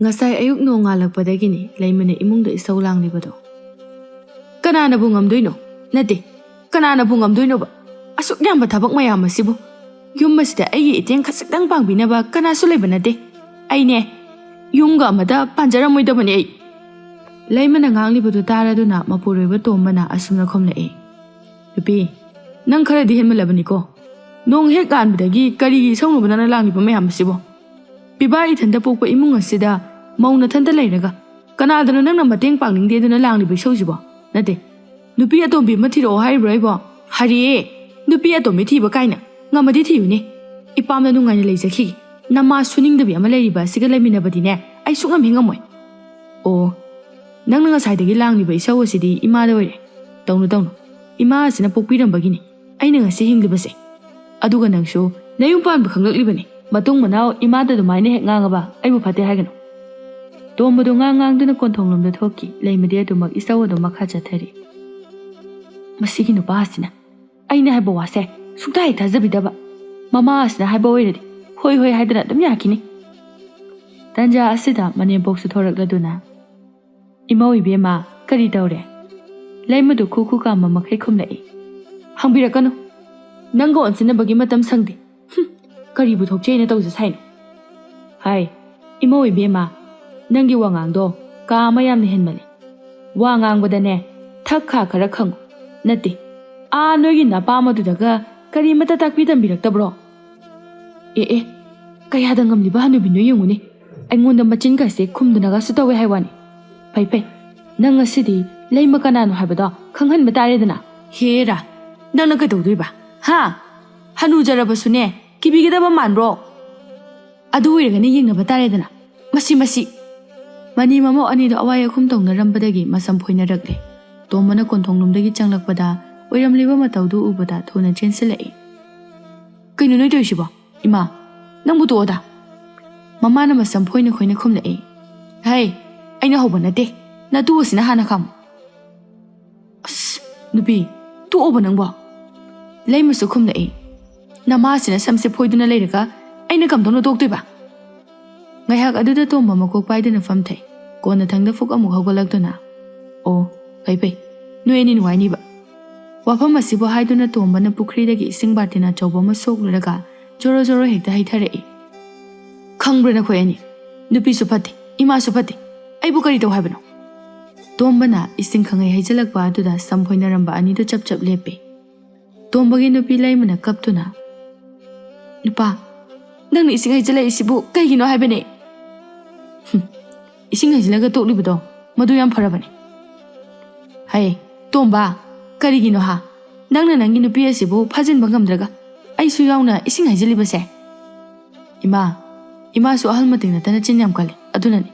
Ngasai ayuk nongalakpadagini laimana imungda isau langlibado. Kanana bu ngamdoino? Nate, kanana bu ngamdoino ba? Asuk yamba thabak mayam asibu. Yum masida ayi iteng khasakdang pangbinaba kanasu laiba nate. Aine yumga amada panjaramoidabani ai. Laimana nganglibado taraduna mapuroiba tombana asumna khomlae. Nupi, nang kharadi henmalabani ko. Nong hek ganbadagi karigi saunubana langliba mayam asibu. Piba ithanda pokpa imung asida mauna thanda lairaga. Kanadana nangna mateng pangningdeduna langliba isaujibo. Nate, nupi atombi mathiro haibra ibo. Hariye, nupi atombi thiba kaina. Ngamadi thiyune. Ipamna nungaina leizakhi. Nama suningdabi ama lairiba siga laiminabadine ai sungam hingamoy. O, nangna ngasaidagi langliba isau asidi imada oire. Tawnu. Ima asina pokpirambagini. Aina ngasi hinglibase. Aduga nangsu nayum panba khanglaklibani. Matung manao imada dumaina hek ngangaba aibu phate haigano. Tombado ngangduna konthonglomda thoki laimadi adumak isau adu makha chathari. Masigi nupa asina aina haiba wase sukta hai thazabidaba. Mama asina haiba oiradi hoi haidana dum yakini. Tanja asida manembok su thorakladuna. Imau ibema kari tawre. Laimadu khu ka mamakai khumlai. Hangbirakanu. Nanggo onsina bagi matam sangdi. Kari bu thokchei na tawja saino. Hai, imau ibema nangi wangangdo ka mayam ni henmali. Wangangbadane thakha khara khang. Nati. A nogi napamadudaga kari mata takpi tambiraktabro. Kayada ngamliba hanubino yunguni. Aingonda machin kase khumdunaga sutawe haiwani. Pai. Nang asidi laima kanano haibada khanghan mataredana. Hera. Nangna kadawdoiba. Ha. Hanu jarabasune kibigidaba manbro. Adu oiragani yengnaba taredana. Masi. Mani mamo anido awaya khum tongnarampadagi masam phoinaragle. Tomana konthonglomdagi changlakpada oiramliba matawdu ubada thona chensilai. Kaino noi toisibo? Ima, nangbu toda. Mamana masam phoina khoina khumlai. Hai, aina hoba nate. Na tu asina hana kham. As, nupi, tu oba nangbo. Laimasu khumlai. Nama asina samse phoiduna leiraga aina kamdongna toktoiba. Ngayhak aduda tomba makok paidana famthai. Kona thangda fuk amuk haugalakduna. O, pai. Nueni nuwaini ba. Wafam asibo haiduna tomba na pukridagi ising bartina chawba ma sokluraga joro hekta haitharei. Khangbra na khoyani. Nupi su phate, ima su phate. Aibu kari taw haibano. Tomba na ising khangai haijalakba aduda samphoinaramba anido chap lepe. Tomba gi nupi laimana kaptuna. Nupa, nangni ising haijalai isibu kaigino haibane. Ising haijilaga toklibado madu yam pharabane. Hai, tomba, karigino ha. Nangna nangi nupi asibu phajinba ngamdraga aisu yauna ising haijalibase. Ima su ahal matingna tana chin yam kale adunani.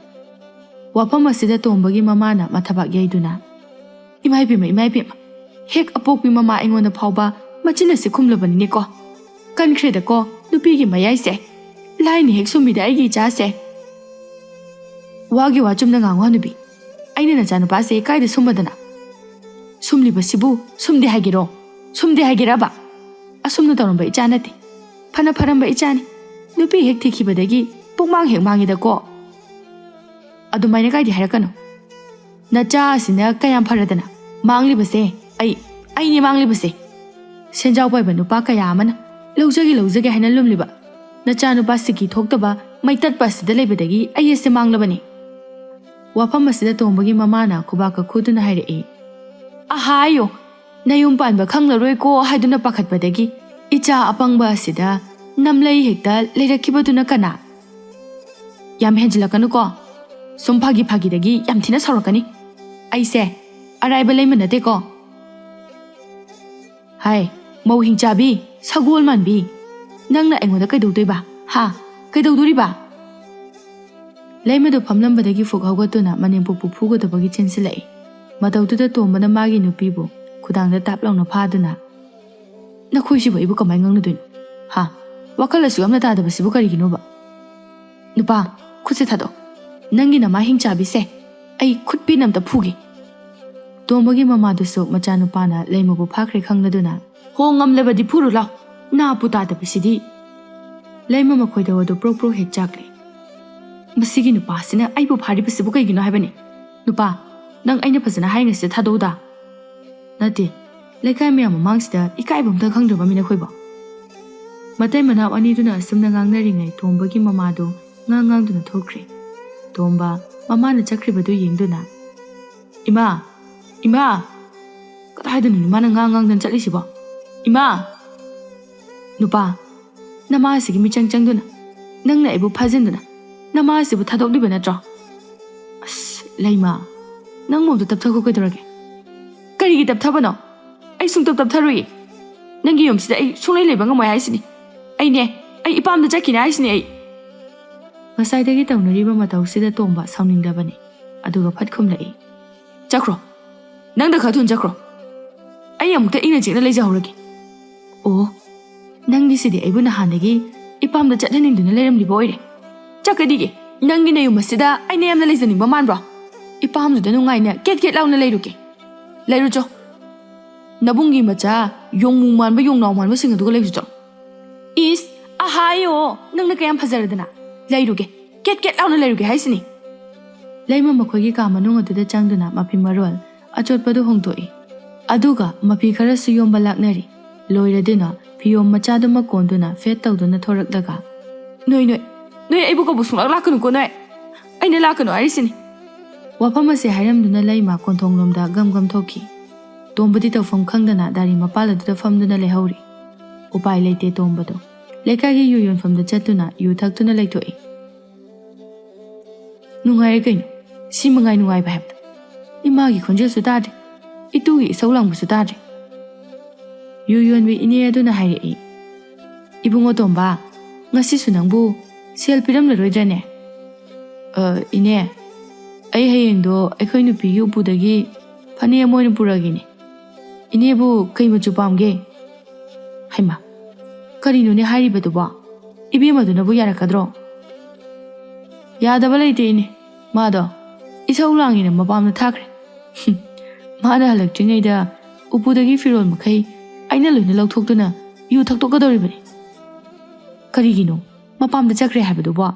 Wafam asida tombagi mamana mathabak yaiduna. Ima ipima. Hek apokpi mama aingonda phawba machina se khumlabani ne ko. Kankreda ko nupi gi mayai se. Laini hek sumida aigi cha se. Wagi wachumna ngangwa nubi. Aina na janu pa se kaida sumbadana. Sumli basibu sumde hagiro. Sumde hagiraba. Asumna tawramba ichanati. Phana pharamba ichani. Nupi hek thikhibadagi pukmang hek mangida ko. Adumaina kaidi harakano. Nacha asina kayam pharadana. Manglibase ai manglibase. Senjaw pai nupa kaya amana. Laujagi haina lumliba. Nacha nupa siki thoktaba maitat pasida leibadagi ai ase manglabani. Wafam asida tombagi mamana kubaka khuduna hairei. Ahayo, nayum panba khanglaroi ko haiduna pakhatpadagi icha apangba asida namlai hekta leirakibaduna kana. Yam henjilakanu ko. Sum phagi dagi yam thina saurakani. Aise araiba leimanate ko. Hai, mau hingchabi sagol manbi. Nangna aingoda kaidawdoiba? Ha, kaidawdoriba? Laimadu phamlambadagi fuk haugatuna manempokpu phugadabagi chensilai. Matawduda tombana magi nupibu khudangda taplawna phaduna. Nakhoisiba ibu kamai ngangnadoino? Ha, wakalasu yamna tadabasibu kariginoba? Nupa, khutse thado. Nangi nama hingchabi se. Ai khutpi namta phugi. Tombagi mamadusu machanupana laimabu phakre khangladuna. Ho ngamlabadi phuru law. Na puta da bisidi. Laima makoida wadu pro hek chakle. ꯃꯁꯤꯒꯤ ꯅꯨꯄꯥꯁꯤꯅ ꯑꯩꯕꯨ ꯐꯥꯔꯤꯕꯁꯤꯕꯨ ꯀꯩꯒꯤꯅꯣ ꯍꯥꯏꯕꯅꯤ? ꯅꯨꯄꯥ, ꯅꯪ ꯑꯩꯅ ꯐꯖꯅ ꯍꯥꯏꯔꯤꯉꯩꯁꯤꯗ ꯊꯥꯗꯣꯛꯎꯗ. ꯅꯠꯇꯦ, ꯂꯩꯀꯥꯏ ꯃꯌꯥꯝ ꯃꯃꯥꯡꯁꯤꯗ ꯏꯀꯥꯏꯕ ꯑꯝꯇ ꯈꯪꯗ꯭ꯔꯕ ꯃꯤꯅ ꯑꯩꯈꯣꯏꯕꯣ. ꯃꯇꯩ ꯃꯅꯥꯎ ꯑꯅꯤꯗꯨꯅ ꯑꯁꯨꯝꯅ ꯉꯥꯡꯅꯔꯤꯉꯩ ꯇꯣꯝꯕꯒꯤ ꯃꯃꯥꯗꯨ ꯉꯥꯡꯗꯨꯅ ꯊꯣꯛꯈ꯭ꯔꯦ. ꯇꯣꯝꯕ ꯃꯃꯥꯅ ꯆꯠꯈ꯭ꯔꯤꯕꯗꯨ ꯌꯦꯡꯗꯨꯅ, ꯏꯃꯥ, ꯏꯃꯥ, ꯀꯗꯥꯏꯗꯅꯣ ꯃꯥꯅ ꯉꯥꯡꯗꯅ ꯆꯠꯂꯤꯁꯤꯕꯣ? ꯏꯃꯥ! ꯅꯨꯄꯥ, ꯅꯃꯥ ꯑꯁꯤꯒꯤ ꯃꯤꯆꯪ ꯆꯪꯗꯨꯅ ꯅꯪꯅ ꯑꯩꯕꯨ ꯐꯥꯖꯤꯟꯗꯨꯅ ꯅꯃꯥ ꯑꯁꯤꯕꯨ ꯊꯥꯗꯣꯛꯂꯤꯕ ꯅꯠꯇ꯭ꯔꯣ? ꯑꯁ ꯂꯩꯃ, ꯅꯪ ꯃꯣꯝꯗ ꯇꯞꯊꯈꯣ ꯀꯩꯗꯧꯔꯒꯦ? ꯀꯔꯤꯒꯤ ꯇꯞꯊꯕꯅꯣ? ꯑꯩ ꯁꯨꯡꯇꯞ ꯇꯞꯊꯔꯨꯏ. ꯅꯪꯒꯤ ꯌꯨꯝꯁꯤꯗ ꯑꯩ ꯁꯨꯡꯂꯩ ꯂꯩꯕ ꯉꯝꯃꯣꯏ ꯍꯥꯏꯁꯤꯅꯤ. ꯑꯩ ꯏꯄꯥꯝꯗ ꯆꯠꯈꯤꯅꯦ ꯍꯥꯏꯁꯤꯅꯤ ꯑꯩ. ꯉꯁꯥꯏꯗꯒꯤ ꯇꯧꯅꯔꯤꯕ ꯃꯇꯧꯁꯤꯗ ꯇꯣꯝꯕ ꯁꯥꯎꯅꯤꯡꯗꯕꯅꯤ. ꯑꯗꯨꯒ ꯐꯠ ꯈꯨꯝꯂꯛꯏ. ꯆꯠꯈ꯭ꯔꯣ. ꯅꯪꯗ ꯈꯔ ꯊꯨꯅ ꯆꯠꯈ꯭ꯔꯣ. ꯑꯩ ꯑꯃꯨꯛꯇ ꯏꯪꯅ ꯆꯤꯛꯅ ꯂꯩꯖꯍꯧꯔꯒꯦ. ꯑꯣ, ꯅꯪꯒꯤꯁꯤꯗꯤ ꯑꯩꯕꯨ ꯅꯍꯥꯟꯗꯒꯤ ꯏꯄꯥꯝꯗ ꯆꯠꯍꯟꯅꯤꯡꯗꯨꯅ ꯂꯩꯔꯝꯂꯤꯕ ꯑꯣꯏꯔꯦ. ꯆꯠꯀꯗꯤꯒꯦ. ꯅꯪꯒꯤ ꯅꯌꯨꯝ ꯑꯁꯤꯗ ꯑꯩꯅ ꯌꯥꯝꯅ ꯂꯩꯖꯅꯤꯡꯕ ꯃꯥꯟꯕ꯭ꯔꯣ? ꯏꯄꯥꯝꯗꯨꯗ ꯅꯨꯡꯉꯥꯏꯅ ꯀꯦꯠ ꯀꯦꯠ ꯂꯥꯎꯅ ꯂꯩꯔꯨꯒꯦ. ꯂꯩꯔꯨꯆꯣ. ꯅꯕꯨꯡꯒꯤ ꯃꯆꯥ ꯌꯣꯡꯃꯨ ꯃꯥꯟꯕ ꯌꯣꯡꯅꯥꯎ ꯃꯥꯟꯕꯁꯤꯡ ꯑꯗꯨꯒ ꯂꯩꯔꯨꯆꯣ. ꯏꯁ, ꯑꯍꯥꯌꯣ, ꯅꯪꯅ ꯀꯌꯥꯝ ꯐꯖꯔꯗꯅ. ꯂꯩꯔꯨꯒꯦ, ꯀꯦꯠ ꯀꯦꯠ ꯂꯥꯎꯅ ꯂꯩꯔꯨꯒꯦ ꯍꯥꯏꯁꯤꯅꯤ. ꯂꯩꯃ ꯃꯈꯣꯏꯒꯤ ꯀꯥ ꯃꯅꯨꯡ ꯑꯗꯨꯗ ꯆꯪꯗꯨꯅ ꯃꯐꯤ ꯃꯔꯣꯜ ꯑꯆꯣꯠꯄꯗꯨ ꯍꯣꯡꯗꯣꯛꯏ. ꯑꯗꯨꯒ ꯃꯐꯤ ꯈꯔꯁꯨ ꯌꯣꯝꯕ ꯂꯥꯛꯅꯔꯤ. ꯂꯣꯏꯔꯗꯨꯅ ꯐꯤꯌꯣꯝ ꯃꯆꯥꯗꯨꯃ ꯀꯣꯟꯗꯨꯅ ꯐꯦꯠ ꯇꯧꯗꯨꯅ ꯊꯣꯔꯛꯂꯒ, ꯅꯣꯏ ꯑꯩꯕꯨ ꯀꯧꯕ ꯁꯨꯡꯂꯥꯛ ꯂꯥꯛꯀꯅꯨꯀꯣ ꯅꯣꯏ. ꯑꯩꯅ ꯂꯥꯛꯀꯅꯨ ꯍꯥꯏꯔꯤꯁꯤꯅꯤ. ꯋꯥꯐꯝ ꯑꯁꯤ ꯍꯥꯏꯔꯝꯗꯨꯅ ꯂꯩꯃ ꯀꯣꯟꯊꯣꯡꯂꯣꯝꯗ ꯒꯝ ꯒꯝ ꯊꯣꯛꯈꯤ. ꯇꯣꯝꯕꯗꯤ ꯇꯧꯐꯝ ꯈꯪꯗꯅ ꯗꯥꯔꯤ ꯃꯄꯥꯜ ꯑꯗꯨꯗ ꯐꯝꯗꯨꯅ ꯂꯩꯍꯧꯔꯤ. ꯎꯄꯥꯏ ꯂꯩꯇꯦ ꯇꯣꯝꯕꯗꯣ ꯂꯩꯀꯥꯏꯒꯤ ꯌꯨ ꯌꯣꯟꯐꯝꯗ ꯆꯠꯇꯨꯅ ꯌꯨ ꯊꯛꯇꯨꯅ ꯂꯩꯊꯣꯛꯏ. ꯅꯨꯡꯉꯥꯏꯔꯦ ꯀꯩꯅꯣ, ꯁꯤ ꯃꯉꯥꯏ ꯅꯨꯡꯉꯥꯏꯕ ꯍꯥꯏꯕꯗꯣ. ꯏꯃꯥꯒꯤ ꯈꯣꯟꯖꯦꯜꯁꯨ ꯇꯥꯗ꯭ꯔꯦ, ꯏꯇꯨꯒꯤ ꯏꯁꯧ ꯂꯥꯡꯕꯁꯨ ꯇꯥꯗ꯭ꯔꯦ. ꯌꯨ ꯌꯣꯟꯕꯤ ꯏꯅꯦ ꯑꯗꯨꯅ ꯍꯥꯏꯔꯛꯏ. ꯏꯕꯨꯡꯉꯣ ꯇꯣꯝꯕ, ꯉꯁꯤꯁꯨ ꯅꯪꯕꯨ ꯁꯦꯜ ꯄꯤꯔꯝꯂꯔꯣꯏꯗ꯭ꯔꯅꯦ? ꯏꯅꯦ, ꯑꯩ ꯍꯌꯦꯡꯗꯣ ꯑꯩꯈꯣꯏ ꯅꯨꯄꯤꯒꯤ ꯎꯄꯨꯗꯒꯤ ꯐꯅꯦꯛ ꯑꯃ ꯑꯣꯏꯅ ꯄꯨꯔꯛꯑꯒꯦꯅꯦ. ꯏꯅꯦꯕꯨ ꯀꯩ ꯃꯆꯨ ꯄꯥꯝꯒꯦ? ꯍꯩꯃꯥ, ꯀꯔꯤꯅꯣꯅꯦ ꯍꯥꯏꯔꯤꯕꯗꯨꯕꯣ? ꯏꯕꯦꯝꯃꯗꯨꯅꯕꯨ ꯌꯥꯔꯛꯀꯗ꯭ꯔꯣ? ꯌꯥꯗꯕ ꯂꯩꯇꯦ ꯏꯅꯦ. ꯃꯥꯗꯣ ꯏꯁꯧ ꯂꯥꯡꯉꯤꯅ ꯃꯄꯥꯝꯗ ꯊꯥꯈ꯭ꯔꯦ. ꯃꯥꯅ ꯍꯜꯂꯛꯇ꯭ꯔꯤꯉꯩꯗ ꯎꯄꯨꯗꯒꯤ ꯐꯤꯔꯣꯜ ꯃꯈꯩ ꯑꯩꯅ ꯂꯣꯏꯅ ꯂꯧꯊꯣꯛꯇꯨꯅ ꯌꯨ ꯊꯛꯇꯣꯛꯀꯗꯧꯔꯤꯕꯅꯤ. ꯀꯔꯤꯒꯤꯅꯣ ꯃꯄꯥꯝꯗ ꯆꯠꯈ꯭ꯔꯦ ꯍꯥꯏꯕꯗꯨꯕꯣ?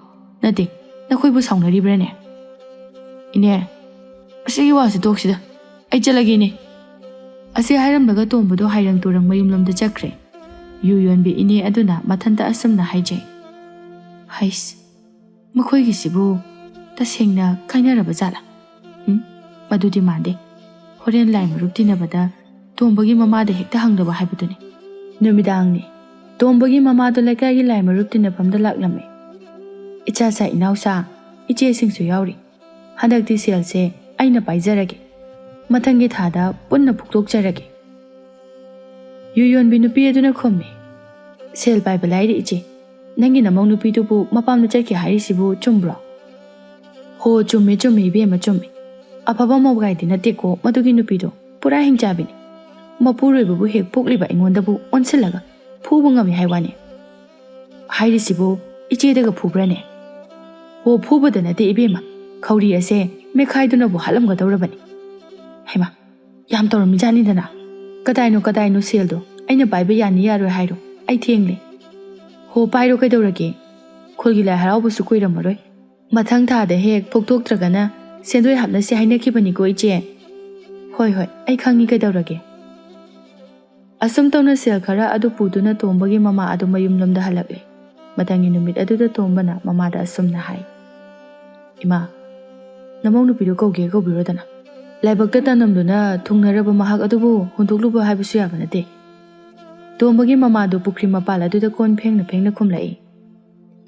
ꯅꯠꯇꯦ, ꯅꯈꯣꯏꯕꯨ ꯁꯥꯎꯅꯔꯤꯕ꯭ꯔꯥꯅꯦ? ꯏꯅꯦ, ꯑꯁꯤꯒꯤ ꯋꯥꯁꯤ ꯇꯣꯛꯁꯤꯗ. ꯑꯩ ꯆꯠꯂꯒꯦꯅꯦ. ꯑꯁꯤ ꯍꯥꯏꯔꯝꯂꯒ ꯇꯣꯝꯕꯗꯣ ꯍꯥꯏꯔꯪ ꯇꯨꯔꯪ ꯃꯌꯨꯝꯂꯣꯝꯗ ꯆꯠꯈ꯭ꯔꯦ. ꯌꯨ ꯌꯣꯟꯕꯤ ꯏꯅꯦ ꯑꯗꯨꯅ ꯃꯊꯟꯇ ꯑꯁꯨꯝꯅ ꯍꯥꯏꯖꯩ. ꯍꯩꯁ, ꯃꯈꯣꯏꯒꯤꯁꯤꯕꯨ ꯇꯁꯦꯡꯅ ꯀꯥꯏꯅꯔꯕ ꯖꯥꯠꯂꯥ? ꯃꯗꯨꯗꯤ ꯃꯥꯟꯗꯦ. ꯍꯣꯔꯦꯟ ꯂꯥꯏ ꯃꯔꯨꯞ ꯇꯤꯟꯅꯕꯗ ꯇꯣꯝꯕꯒꯤ ꯃꯃꯥꯗ ꯍꯦꯛꯇ ꯍꯪꯗꯕ ꯍꯥꯏꯕꯗꯨꯅꯤ. ꯅꯨꯃꯤꯗꯥꯡꯅꯤ. ꯇꯣꯝꯕꯒꯤ ꯃꯃꯥꯗꯣ ꯂꯩꯀꯥꯏꯒꯤ ꯂꯥꯏ ꯃꯔꯨꯞ ꯇꯤꯟꯅꯐꯝꯗ ꯂꯥꯛꯂꯝꯃꯤ. ꯏꯆꯥꯆꯥ ꯏꯅꯥꯎꯆꯥ ꯏꯆꯦꯁꯤꯡꯁꯨ ꯌꯥꯎꯔꯤ. ꯍꯟꯗꯛꯇꯤ ꯁꯦꯜꯁꯦ ꯑꯩꯅ ꯄꯥꯏꯖꯔꯒꯦ. ꯃꯊꯪꯒꯤ ꯊꯥꯗ ꯄꯨꯟꯅ ꯄꯨꯊꯣꯛꯆꯔꯒꯦ. ꯌꯨ ꯌꯣꯟꯕꯤ ꯅꯨꯄꯤ ꯑꯗꯨꯅ ꯈꯨꯝꯃꯤ. ꯁꯦල් ꯄꯥꯏꯕ ꯂꯥꯏꯔꯤ ꯏꯆꯦ. ꯅꯪꯒꯤ ꯅꯃꯧ ꯅꯨꯄꯤꯗꯨꯕꯨ ꯃꯄꯥꯝꯗ ꯆꯠꯈꯤ ꯍꯥꯏꯔꯤꯁꯤꯕꯨ ꯆꯨꯝꯕ꯭ꯔꯣ? ꯍꯣ, ꯆꯨꯝꯃꯦ ꯏꯕꯦꯝꯃ ꯆꯨꯝꯃꯦ. ꯑꯐꯕ ꯃꯧꯒꯥꯏꯗꯤ ꯅꯠꯇꯦꯀꯣ ꯃꯗꯨꯒꯤ ꯅꯨꯄꯤꯗꯣ, ꯄꯨꯔꯥ ꯍꯤꯡꯆꯥꯕꯤꯅꯤ. ꯃꯄꯨꯔꯣꯏꯕꯕꯨ ꯍꯦꯛ ꯄꯣꯛꯂꯤꯕ ꯑꯩꯉꯣꯟꯗꯕꯨ ꯑꯣꯟꯁꯤꯜꯂꯒ ꯐꯨꯕ ꯉꯝꯃꯤ ꯍꯥꯏꯋꯥꯅꯤ. ꯍꯥꯏꯔꯤꯁꯤꯕꯨ ꯏꯆꯦꯗꯒ ꯐꯨꯕ꯭ꯔꯥꯅꯦ? ꯍꯣ, ꯐꯨꯕꯗ ꯅꯠꯇꯦ ꯏꯕꯦꯝꯃ, ꯈꯧꯔꯤ ꯑꯁꯦ ꯃꯦꯈꯥꯏꯗꯨꯅꯕꯨ ꯍꯥꯠꯂꯝꯒꯗꯧꯔꯕꯅꯤ. ꯍꯩꯃꯥ, ꯌꯥꯝ ꯇꯧꯔꯝꯃꯤꯖꯥꯠꯅꯤꯗꯅ. ꯀꯗꯥꯏꯅꯣ ꯁꯦꯜꯗꯣ? ꯑꯩꯅ ꯄꯥꯏꯕ ꯌꯥꯅꯤ ꯌꯥꯔꯣꯏ ꯍꯥꯏꯔꯣ? ꯑꯩ ꯊꯦꯡꯂꯦ. ꯍꯣ, ꯄꯥꯏꯔꯣ ꯀꯩꯗꯧꯔꯒꯦ. ꯈꯨꯜꯒꯤ ꯂꯥꯏ ꯍꯔꯥꯎꯕꯁꯨ ꯀꯨꯏꯔꯝꯃꯔꯣꯏ. ꯃꯊꯪ ꯊꯥꯗ ꯍꯦꯛ ꯄꯣꯛꯊꯣꯛꯇ꯭ꯔꯒꯅ ꯁꯦꯟꯗꯣꯏ ꯍꯥꯞꯅꯁꯤ ꯍꯥꯏꯅꯈꯤꯕꯅꯤꯀꯣ ꯏꯆꯦ. ꯍꯣꯏ, ꯑꯩ ꯈꯪꯉꯤ ꯀꯩꯗꯧꯔꯒꯦ. ꯑꯁꯨꯝ ꯇꯧꯅ ꯁꯦꯜ ꯈꯔ ꯑꯗꯨ ꯄꯨꯗꯨꯅ ꯇꯣꯝꯕꯒꯤ ꯃꯃꯥ ꯑꯗꯨ ꯃꯌꯨꯝꯂꯣꯝꯗ ꯍꯜꯂꯛꯂꯦ. ꯃꯊꯪꯒꯤ ꯅꯨꯃꯤꯠ ꯑꯗꯨꯗ ꯇꯣꯝꯕꯅ ꯃꯃꯥꯗ ꯑꯁꯨꯝꯅ ꯍꯥꯏ. ꯏꯃꯥ, ꯅꯃꯧ ꯅꯨꯄꯤꯗꯨ ꯀꯧꯕꯤꯔꯣꯗꯅ. ꯂꯥꯏꯕꯛꯇ ꯇꯝꯗꯨꯅ ꯊꯨꯡꯅꯔꯕ ꯃꯍꯥꯛ ꯑꯗꯨꯕꯨ ꯍꯨꯟꯗꯣꯛꯂꯨꯕ ꯍꯥꯏꯕꯁꯨ ꯌꯥꯕ ꯅꯠꯇꯦ. ꯇꯣꯝꯕꯒꯤ ꯃꯃꯥꯗꯨ ꯄꯨꯈ꯭ꯔꯤ ꯃꯄꯥꯜ ꯑꯗꯨꯗ ꯀꯣꯟ ꯐꯦꯡꯅ ꯈꯨꯝꯂꯛꯏ.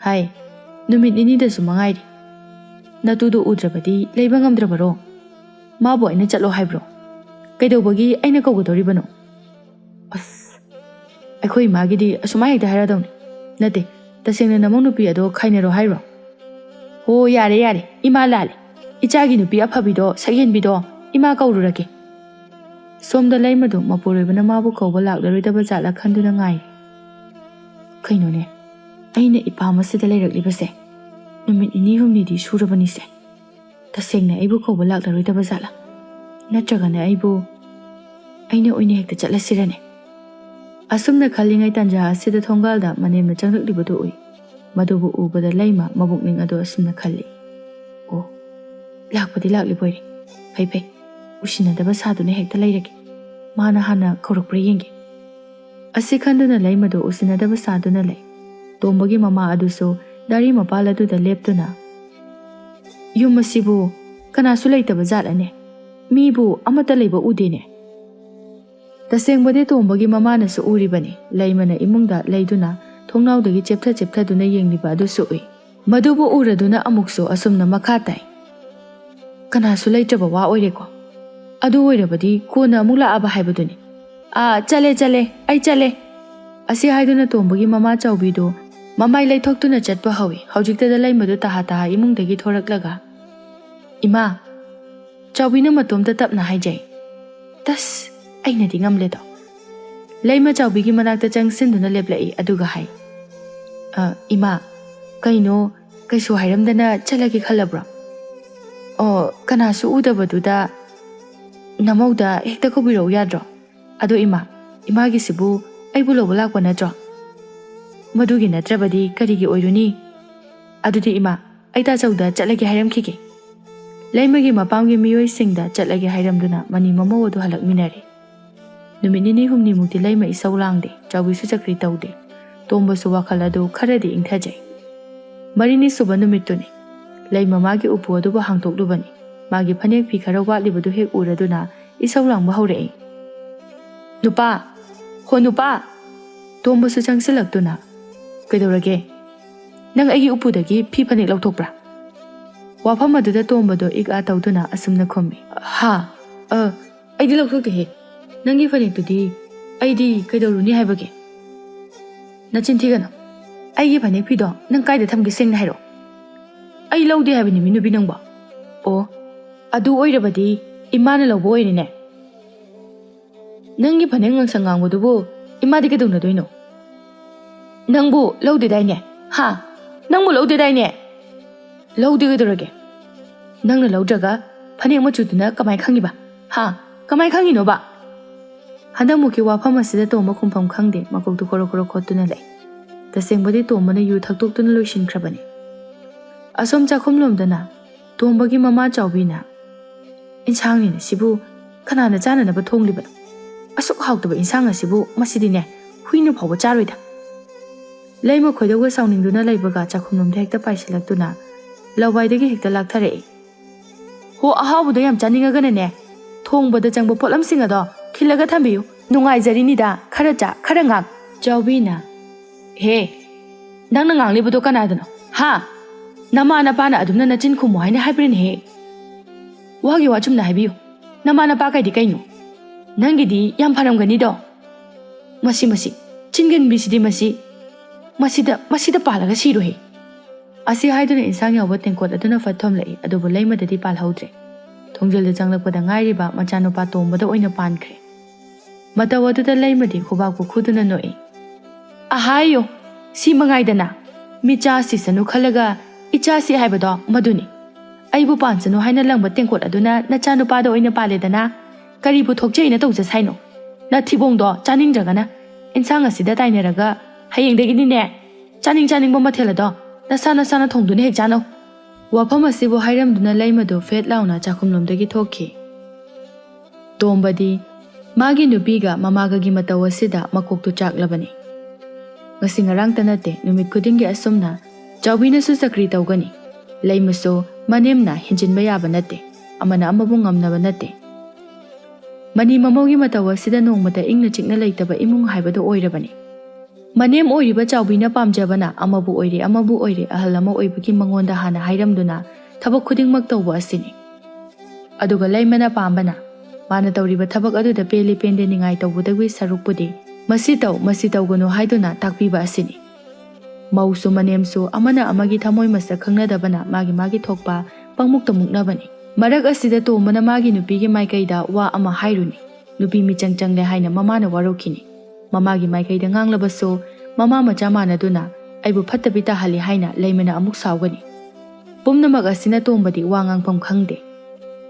ꯍꯥꯏ, ꯅꯨꯃꯤꯠ ꯅꯤꯅꯤꯗꯁꯨ ꯃꯉꯥꯏꯔꯤ. ꯅꯇꯨꯗꯨ ꯎꯗ꯭ꯔꯕꯗꯤ ꯂꯩꯕ ꯉꯝꯗ꯭ꯔꯕꯔꯣ? ꯃꯥꯕꯨ ꯑꯩꯅ ꯆꯠꯂꯣ ꯍꯥꯏꯕ꯭ꯔꯣ? ꯀꯩꯗꯧꯕꯒꯤ ꯑꯩꯅ ꯀꯧꯒꯗꯧꯔꯤꯕꯅꯣ? ꯑꯁ, ꯑꯩꯈꯣꯏ ꯏꯃꯥꯒꯤꯗꯤ ꯑꯁꯨꯃꯥꯏ ꯍꯦꯛꯇ ꯍꯥꯏꯔꯗꯧꯅꯤ. ꯅꯠꯇꯦ, ꯇꯁꯦꯡꯅ ꯅꯃꯧ ꯅꯨꯄꯤ ꯑꯗꯣ ꯈꯥꯏꯅꯔꯣ ꯍꯥꯏꯔꯣ? ꯍꯣ, ꯌꯥꯔꯦ, ꯏꯃꯥ ꯂꯥꯜꯂꯦ. ꯏꯆꯥꯒꯤ ꯅꯨꯄꯤ ꯑꯐꯕꯤꯗꯣ, ꯁꯛꯍꯦꯟꯕꯤꯗꯣ ꯏꯃꯥ ꯀꯧꯔꯨꯔꯒꯦ. ꯁꯣꯝꯗ ꯂꯩꯃꯗꯨ ꯃꯄꯨꯔꯣꯏꯕꯅ ꯃꯥꯕꯨ ꯀꯧꯕ ꯂꯥꯛꯂꯔꯣꯏꯗꯕ ꯖꯥꯠꯂ ꯈꯟꯗꯨꯅ ꯉꯥꯏꯔꯤ. ꯀꯩꯅꯣꯅꯦ, ꯑꯩꯅ ꯏꯄꯥꯝ ꯑꯁꯤꯗ ꯂꯩꯔꯛꯂꯤꯕꯁꯦ ꯅꯨꯃꯤꯠ 2-3ꯗꯤ ꯁꯨꯔꯕꯅꯤꯁꯦ. ꯇꯁꯦꯡꯅ ꯑꯩꯕꯨ ꯀꯧꯕ ꯂꯥꯛꯂꯔꯣꯏꯗꯕ ꯖꯥꯠꯂꯥ? ꯅꯠꯇ꯭ꯔꯒꯅ ꯑꯩꯅ ꯑꯣꯏꯅ ꯍꯦꯛꯇ ꯆꯠꯂꯁꯤꯔꯅꯦ? ꯑꯁꯨꯝꯅ ꯈꯜꯂꯤꯉꯩ ꯇꯥꯟꯖꯥ ꯑꯁꯤꯗ ꯊꯣꯡꯒꯥꯜꯗ ꯃꯅꯦꯝꯅ ꯆꯪꯂꯛꯂꯤꯕꯗꯨ ꯎꯏ. ꯃꯗꯨꯕꯨ ꯎꯕꯗ ꯂꯩꯃ ꯃꯕꯨꯛꯅꯤꯡ ꯑꯗꯨ ꯑꯁꯨꯝꯅ ꯈꯜꯂꯤ. ꯂꯥꯛꯄꯗꯤ ꯂꯥꯛꯂꯤꯕꯣꯏꯔꯦ ꯐꯩ ꯐꯩ ꯎꯁꯤꯟꯅꯗꯕ ꯁꯥꯗꯨꯅ ꯍꯦꯛꯇ ꯂꯩꯔꯒꯦ ꯃꯥꯅ ꯍꯥꯟꯅ ꯀꯧꯔꯛꯄ꯭ꯔꯥ ꯌꯦꯡꯒꯦ ꯑꯁꯤ ꯈꯟꯗꯨꯅ ꯂꯩꯃꯗꯣ ꯎꯁꯤꯟꯅꯗꯕ ꯁꯥꯗꯨꯅ ꯂꯩ ꯇꯣꯝꯕꯒꯤ ꯃꯃꯥ ꯑꯗꯨꯁꯨ ꯗꯥꯔꯤ ꯃꯄꯥꯜ ꯑꯗꯨꯗ ꯂꯦꯞꯇꯨꯅ ꯌꯨꯝ ꯑꯁꯤꯕꯨ ꯀꯅꯥꯁꯨ ꯂꯩꯇꯕ ꯖꯥꯠꯂꯅꯦ ꯃꯤꯕꯨ ꯑꯃꯠꯇ ꯂꯩꯕ ꯎꯗꯦꯅꯦ ꯇꯁꯦꯡꯕꯗꯤ ꯇꯣꯝꯕꯒꯤ ꯃꯃꯥꯅꯁꯨ ꯎꯔꯤꯕꯅꯤ ꯂꯩꯃꯅ ꯏꯃꯨꯡꯗ ꯂꯩꯗꯨꯅ ꯊꯣꯡꯅꯥꯎꯗꯒꯤ ꯆꯦꯞꯊꯗꯨꯅ ꯌꯦꯡꯂꯤꯕ ꯑꯗꯨꯁꯨ ꯎꯏ ꯃꯗꯨꯕꯨ ꯎꯔꯗꯨꯅ ꯑꯃꯨꯛꯁꯨ ꯑꯁꯨꯝꯅ ꯃꯈꯥ ꯇꯥꯏ ꯀꯅꯥꯁꯨ ꯂꯩꯇ꯭ꯔꯕ ꯋꯥ ꯑꯣꯏꯔꯦꯀꯣ ꯑꯗꯨ ꯑꯣꯏꯔꯕꯗꯤ ꯀꯣꯟꯅ ꯑꯃꯨꯛ ꯂꯥꯛꯑꯕ ꯍꯥꯏꯕꯗꯨꯅꯤ ꯆꯠꯂꯦ ꯑꯩ ꯆꯠꯂꯦ ꯑꯁꯤ ꯍꯥꯏꯗꯨꯅ ꯇꯣꯝꯕꯒꯤ ꯃꯃꯥ ꯆꯥꯎꯕꯤꯗꯨ ꯃꯃꯥꯏ ꯂꯩꯊꯣꯛꯇꯨꯅ ꯆꯠꯄ ꯍꯧꯏ ꯍꯧꯖꯤꯛꯇꯗ ꯂꯩꯃꯗꯨ ꯇꯥꯍꯥ ꯏꯃꯨꯡꯗꯒꯤ ꯊꯣꯔꯛꯂꯒ ꯏꯃꯥ ꯆꯥꯎꯕꯤꯅ ꯃꯇꯣꯝꯇ ꯇꯞꯅ ꯍꯥꯏꯖꯩ ꯇꯁ ꯑꯩꯅꯗꯤ ꯉꯝꯂꯦꯗꯣ ꯂꯩꯃ ꯆꯥꯎꯕꯤꯒꯤ ꯃꯅꯥꯛꯇ ꯆꯪꯁꯤꯟꯗꯨꯅ ꯂꯦꯞꯂꯛꯏ ꯑꯗꯨꯒ ꯍꯥꯏ ꯏꯃꯥ ꯀꯩꯅꯣ ꯀꯩꯁꯨ ꯍꯥꯏꯔꯝꯗꯅ ꯆꯠꯂꯒꯦ ꯈꯜꯂꯕ꯭ꯔꯣ ꯀꯅꯥꯁꯨ ꯎꯗꯕꯗꯨꯗ ꯅꯃꯧꯗ ꯍꯦꯛꯇ ꯀꯧꯕꯤꯔꯛꯎ ꯌꯥꯗ꯭ꯔꯣ ꯑꯗꯣ ꯏꯃꯥꯒꯤꯁꯤꯕꯨ ꯑꯩꯕꯨ ꯂꯧꯕ ꯂꯥꯛꯄ ꯅꯠꯇ꯭ꯔꯣ ꯃꯗꯨꯒꯤ ꯅꯠꯇ꯭ꯔꯕꯗꯤ ꯀꯔꯤꯒꯤ ꯑꯣꯏꯔꯨꯅꯤ ꯑꯗꯨꯗꯤ ꯏꯃꯥ ꯑꯩ ꯇꯥꯆꯧꯗ ꯆꯠꯂꯒꯦ ꯍꯥꯏꯔꯝꯈꯤꯒꯦ ꯂꯩꯃꯒꯤ ꯃꯄꯥꯝꯒꯤ ꯃꯤꯑꯣꯏꯁꯤꯡꯗ ꯆꯠꯂꯒꯦ ꯍꯥꯏꯔꯝꯗꯨꯅ ꯃꯅꯤ ꯃꯃꯧ ꯑꯗꯨ ꯍꯜꯂꯛꯃꯤꯟꯅꯔꯦ ꯅꯨꯃꯤꯠ ꯅꯤꯅꯤ ꯍꯨꯝꯅꯤꯃꯨꯛꯇꯤ ꯂꯩꯃ ꯏꯁꯧ ꯂꯥꯡꯗꯦ ꯆꯥꯎꯕꯤꯁꯨ ꯆꯀ꯭ꯔꯤ ꯇꯧꯗꯦ ꯇꯣꯝꯕꯁꯨ ꯋꯥꯈꯜ ꯑꯗꯨ ꯈꯔꯗꯤ ꯏꯪꯊꯖꯩ ꯃꯔꯤꯅꯤ ꯁꯨꯕ ꯅꯨꯃꯤꯠꯇꯨꯅꯤ ꯂꯩꯃ ꯃꯥꯒꯤ ꯎꯄꯨ ꯑꯗꯨꯕꯨ ꯍꯥꯡꯇꯣꯛꯂꯨꯕꯅꯤ ꯃꯥꯒꯤ ꯐꯅꯦꯛ ꯐꯤ ꯈꯔ ꯋꯥꯠꯂꯤꯕꯗꯨ ꯍꯦꯛ ꯎꯔꯗꯨꯅ ꯏꯁꯧ ꯂꯥꯡꯕ ꯍꯧꯔꯛꯏ ꯅꯨꯄꯥ ꯇꯣꯝꯕꯁꯨ ꯆꯪꯁꯤꯜꯂꯛꯇꯨꯅ ꯀꯩꯗꯧꯔꯒꯦ ꯅꯪ ꯑꯩꯒꯤ ꯎꯄꯨꯗꯒꯤ ꯐꯤ ꯐꯅꯦꯛ ꯂꯧꯊꯣꯛꯄ꯭ꯔꯥ ꯋꯥꯐꯝ ꯑꯗꯨꯗ ꯇꯣꯝꯕꯗꯣ ꯏꯛ-ꯑ ꯇꯧꯗꯨꯅ ꯑꯁꯨꯝꯅ ꯈꯨꯝꯃꯤ ꯑꯩꯗꯤ ꯂꯧꯊꯣꯛꯇꯦꯍꯦ ꯅꯪꯒꯤ ꯐꯅꯦꯛꯇꯨꯗꯤ ꯑꯩꯗꯤ ꯀꯩꯗꯧꯔꯨꯅꯤ ꯍꯥꯏꯕꯒꯦ ꯅꯆꯤꯟ ꯊꯤꯒꯅꯨ ꯑꯩꯒꯤ ꯐꯅꯦꯛ ꯐꯤꯗꯣ ꯅꯪ ꯀꯥꯏꯗ ꯊꯝꯒꯦ ꯁꯦꯡꯅ ꯍꯥꯏꯔꯛꯑꯣ ꯑꯩ ꯂꯧꯗꯦ ꯍꯥꯏꯕꯅꯤ ꯃꯤ ꯅꯨꯄꯤ ꯅꯪꯕꯣ ꯑꯗꯨ ꯑꯣꯏꯔꯕꯗꯤ ꯏꯃꯥꯅ ꯂꯧꯕ ꯑꯣꯏꯔꯦꯅꯦ ꯅꯪꯒꯤ ꯐꯅꯦꯛ ꯉꯥꯡꯁꯪ ꯉꯥꯡꯕꯗꯨꯕꯨ ꯏꯃꯥꯗꯤ ꯀꯩꯗꯧꯅꯗꯣꯏꯅꯣ ꯅꯪꯕꯨ ꯂꯧꯗꯦꯗꯥꯏꯅꯦ ꯅꯪꯕꯨ ꯂꯧꯗꯦꯗꯥꯏꯅꯦ ꯂꯧꯗꯦ ꯀꯩꯗꯧꯔꯒꯦ ꯅꯪꯅ ꯂꯧꯗ꯭ꯔꯒ ꯐꯅꯦꯛ ꯃꯆꯨꯗꯨꯅ ꯀꯃꯥꯏ ꯈꯪꯉꯤꯕ ꯀꯃꯥꯏ ꯈꯪꯉꯤꯅꯣꯕ ꯍꯟꯗꯛꯃꯨꯛꯀꯤ ꯋꯥꯐꯝ ꯑꯁꯤꯗ ꯇꯣꯝꯕ ꯈꯨꯝꯐꯝ ꯈꯪꯗꯦ ꯃꯀꯣꯛꯇꯨ ꯀꯣꯔꯣ ꯈꯣꯠꯇꯨꯅ ꯂꯩ ꯇꯁꯦꯡꯕꯗꯤ ꯇꯣꯝꯕꯅ ꯌꯨ ꯊꯛꯇꯣꯛꯇꯨꯅ ꯂꯣꯏꯁꯤꯟꯈ꯭ꯔꯕꯅꯤ ꯑꯁꯣꯝ ꯆꯥꯛꯈꯨꯝꯂꯣꯝꯗꯅ ꯇꯣꯝꯕꯒꯤ ꯃꯃꯥ ꯆꯥꯎꯕꯤꯅ ꯏꯟꯁꯥꯡꯅꯤꯅ ꯁꯤꯕꯨ ꯀꯅꯥꯅ ꯆꯥꯅꯅꯕ ꯊꯣꯡꯂꯤꯕꯅꯣ ꯑꯁꯨꯛ ꯍꯥꯎꯇꯕ ꯏꯟꯁꯥꯡ ꯑꯁꯤꯕꯨ ꯃꯁꯤꯗꯤꯅꯦ ꯍꯨꯏꯅ ꯐꯥꯎꯕ ꯆꯥꯔꯣꯏꯗ ꯂꯩꯃ ꯈꯣꯏꯗꯧꯒ ꯁꯥꯎꯅꯤꯡꯗꯨꯅ ꯂꯩꯕꯒ ꯆꯥꯛꯈꯨꯝꯂꯣꯝꯗ ꯍꯦꯛꯇ ꯄꯥꯏꯁꯤꯜꯂꯛꯇꯨꯅ ꯂꯋꯥꯏꯗꯒꯤ ꯍꯦꯛꯇ ꯂꯥꯛꯊꯔꯛꯏ ꯑꯍꯥꯎꯕꯗꯣ ꯌꯥꯝ ꯆꯥꯅꯤꯡꯉꯒꯅꯅꯦ ꯊꯣꯡꯕꯗ ꯆꯪꯕ ꯄꯣꯠꯂꯝꯁꯤꯡ ꯑꯗꯣ ꯈꯤꯜꯂꯒ ꯊꯝꯕꯤꯌꯨ ꯅꯨꯡꯉꯥꯏꯖꯔꯤꯅꯤꯗ ꯈꯔ ꯆꯥ ꯈꯔ ꯉꯥꯡ ꯆꯥꯎꯕꯤꯅ ꯅꯪꯅ ꯉꯥꯡꯂꯤꯕꯗꯣ ꯀꯅꯥꯗꯅꯣ ꯅꯃꯥ ꯅꯄꯥꯅ ꯑꯗꯨꯝꯅ ꯅꯆꯤꯟ ꯈꯨꯝꯃꯨ ꯍꯥꯏꯅ ꯍꯥꯏꯕ꯭ꯔꯅꯦꯍꯦ ꯋꯥꯒꯤ ꯋꯥ ꯆꯨꯝꯅ ꯍꯥꯏꯕꯤꯌꯨ ꯅꯃꯥ ꯅꯄꯥ ꯀꯩꯗꯤ ꯀꯩꯅꯣ ꯅꯪꯒꯤꯗꯤ ꯌꯥꯝ ꯐꯔꯝꯒꯅꯤꯗꯣ ꯃꯁꯤ ꯆꯤꯟꯒꯟꯕꯤꯁꯤꯗꯤ ꯃꯁꯤꯗ ꯄꯥꯜꯂꯒ ꯁꯤꯔꯣꯏ ꯑꯁꯤ ꯍꯥꯏꯗꯨꯅ ꯏꯟꯁꯥꯡ ꯌꯥꯎꯕ ꯇꯦꯡꯀꯣꯠ ꯑꯗꯨꯅ ꯐꯠ ꯊꯣꯝꯂꯛꯏ ꯑꯗꯨꯕꯨ ꯂꯩꯃꯗꯗꯤ ꯄꯥꯜꯍꯧꯗ꯭ꯔꯦ ꯊꯣꯡꯖꯤꯜꯗ ꯆꯪꯂꯛꯄꯗ ꯉꯥꯏꯔꯤꯕ ꯃꯆꯥꯅꯨꯄꯥ ꯇꯣꯝꯕꯗ ꯑꯣꯏꯅ ꯄꯥꯟꯈ꯭ꯔꯦ ꯃꯇꯧ ꯑꯗꯨꯗ ꯂꯩꯃꯗꯤ ꯈꯨꯕꯥꯛꯄꯨ ꯈꯨꯗꯨꯅ ꯅꯣꯛꯏ ꯑꯍꯥꯌꯣ ꯁꯤ ꯃꯉꯥꯏꯗꯅ ꯃꯤꯆꯥ ꯁꯤꯁꯅꯨ ꯈꯜꯂꯒ ꯏꯆꯥꯁꯤ ꯍꯥꯏꯕꯗꯣ ꯃꯗꯨꯅꯤ ꯑꯩꯕꯨ ꯄꯥꯟꯁꯅꯨ ꯍꯥꯏꯅ ꯂꯪꯕ ꯇꯦꯡꯀꯣꯠ ꯑꯗꯨꯅ ꯅꯆꯥꯅꯨꯄꯥꯗ ꯑꯣꯏꯅ ꯄꯥꯜꯂꯦꯗꯅ ꯀꯔꯤꯕꯨ ꯊꯣꯛꯆꯩꯅ ꯇꯧꯖ ꯁꯥꯏꯅꯣ ꯅꯊꯤꯕꯣꯡꯗꯣ ꯆꯥꯅꯤꯡꯗ꯭ꯔꯒꯅ ꯏꯟꯁꯥꯡ ꯑꯁꯤꯗ ꯇꯥꯏꯅꯔꯒ ꯍꯌꯦꯡꯗꯒꯤꯗꯤꯅꯦ ꯆꯥꯅꯤꯡꯕ ꯃꯊꯦꯜ ꯑꯗꯣ ꯅꯁꯥꯅ ꯊꯣꯡꯗꯨꯅ ꯍꯦꯛ ꯆꯥꯅꯧ ꯋꯥꯐꯝ ꯑꯁꯤꯕꯨ ꯍꯥꯏꯔꯝꯗꯨꯅ ꯂꯩꯃꯗꯨ ꯐꯦꯠ ꯂꯥꯎꯅ ꯆꯥꯛꯈꯨꯝꯂꯣꯝꯗꯒꯤ ꯊꯣꯛꯈꯤ ꯇꯣꯝꯕꯗꯤ ꯃꯥꯒꯤ ꯅꯨꯄꯤꯒ ꯃꯃꯥꯒꯒꯤ ꯃꯇꯧ ꯑꯁꯤꯗ ꯃꯀꯣꯛꯇꯨ ꯆꯥꯛꯂꯕꯅꯤ ꯉꯁꯤ ꯉꯔꯥꯡꯇ ꯅꯠꯇꯦ ꯅꯨꯃꯤꯠ ꯈꯨꯗꯤꯡꯒꯤ ꯑꯁꯨꯝꯅ ꯆꯥꯎꯕꯤꯅꯁꯨ ꯆꯀ꯭ꯔꯤ ꯇꯧꯒꯅꯤ ꯂꯩꯃꯁꯨ ꯃꯅꯦꯝꯅ ꯍꯦꯟꯖꯤꯟꯕ ꯌꯥꯕ ꯅꯠꯇꯦ ꯑꯃꯅ ꯑꯃꯕꯨ ꯉꯝꯅꯕ ꯅꯠꯇꯦ ꯃꯅꯤ ꯃꯃꯧꯒꯤ ꯃꯇꯧ ꯑꯁꯤꯗ ꯅꯣꯡꯃꯇ ꯏꯪꯅ ꯆꯤꯛꯅ ꯂꯩꯇꯕ ꯏꯃꯨꯡ ꯍꯥꯏꯕꯗꯨ ꯑꯣꯏꯔꯕꯅꯤ ꯃꯅꯦꯝ ꯑꯣꯏꯔꯤꯕ ꯆꯥꯎꯕꯤꯅ ꯄꯥꯝꯖꯕꯅ ꯑꯃꯕꯨ ꯑꯣꯏꯔꯦ ꯑꯍꯜ ꯑꯃ ꯑꯣꯏꯕꯒꯤ ꯃꯉꯣꯟꯗ ꯍꯥꯟꯅ ꯍꯥꯏꯔꯝꯗꯨꯅ ꯊꯕꯛ ꯈꯨꯗꯤꯡꯃꯛ ꯇꯧꯕ ꯑꯁꯤꯅꯤ ꯑꯗꯨꯒ ꯂꯩꯃꯅ ꯄꯥꯝꯕꯅ ꯃꯥꯅ ꯇꯧꯔꯤꯕ ꯊꯕꯛ ꯑꯗꯨꯗ ꯄꯦꯜꯂꯤ ꯄꯦꯟꯗꯦ ꯅꯤꯡꯉꯥꯏ ꯇꯧꯕꯗꯒꯤ ꯁꯔꯨꯛꯄꯨꯗꯤ ꯃꯁꯤ ꯇꯧꯒꯅꯨ ꯍꯥꯏꯗꯨꯅ ꯇꯥꯛꯄꯤꯕ ꯑꯁꯤꯅꯤ ꯃꯧꯁꯨ ꯃꯅꯦꯝꯁꯨ ꯑꯃꯅ ꯑꯃꯒꯤ ꯊꯃꯣꯏ ꯃꯁꯛ ꯈꯪꯅꯗꯕꯅ ꯃꯥꯒꯤ ꯊꯣꯛꯄ ꯄꯪꯃꯨꯛꯇ ꯃꯨꯛꯅꯕꯅꯤ ꯃꯔꯛ ꯑꯁꯤꯗ ꯇꯣꯝꯕꯅ ꯃꯥꯒꯤ ꯅꯨꯄꯤꯒꯤ ꯃꯥꯏꯀꯩꯗ ꯋꯥ ꯑꯃ ꯍꯥꯏꯔꯨꯅꯤ ꯅꯨꯄꯤ ꯃꯤꯆꯪ ꯆꯪꯂꯦ ꯍꯥꯏꯅ ꯃꯃꯥꯅ ꯋꯥꯔꯧꯈꯤꯅꯤ ꯃꯃꯥꯒꯤ ꯃꯥꯏꯀꯩꯗ ꯉꯥꯡꯂꯕꯁꯨ ꯃꯃꯥ ꯃꯆꯥ ꯃꯥꯟꯅꯗꯨꯅ ꯑꯩꯕꯨ ꯐꯠꯇꯕꯤ ꯇꯥꯍꯜꯂꯤ ꯍꯥꯏꯅ ꯂꯩꯃꯅ ꯑꯃꯨꯛ ꯁꯥꯎꯒꯅꯤ ꯄꯨꯝꯅꯃꯛ ꯑꯁꯤꯅ ꯇꯣꯝꯕꯗꯤ ꯋꯥ ꯉꯥꯡꯐꯝ ꯈꯪꯗꯦ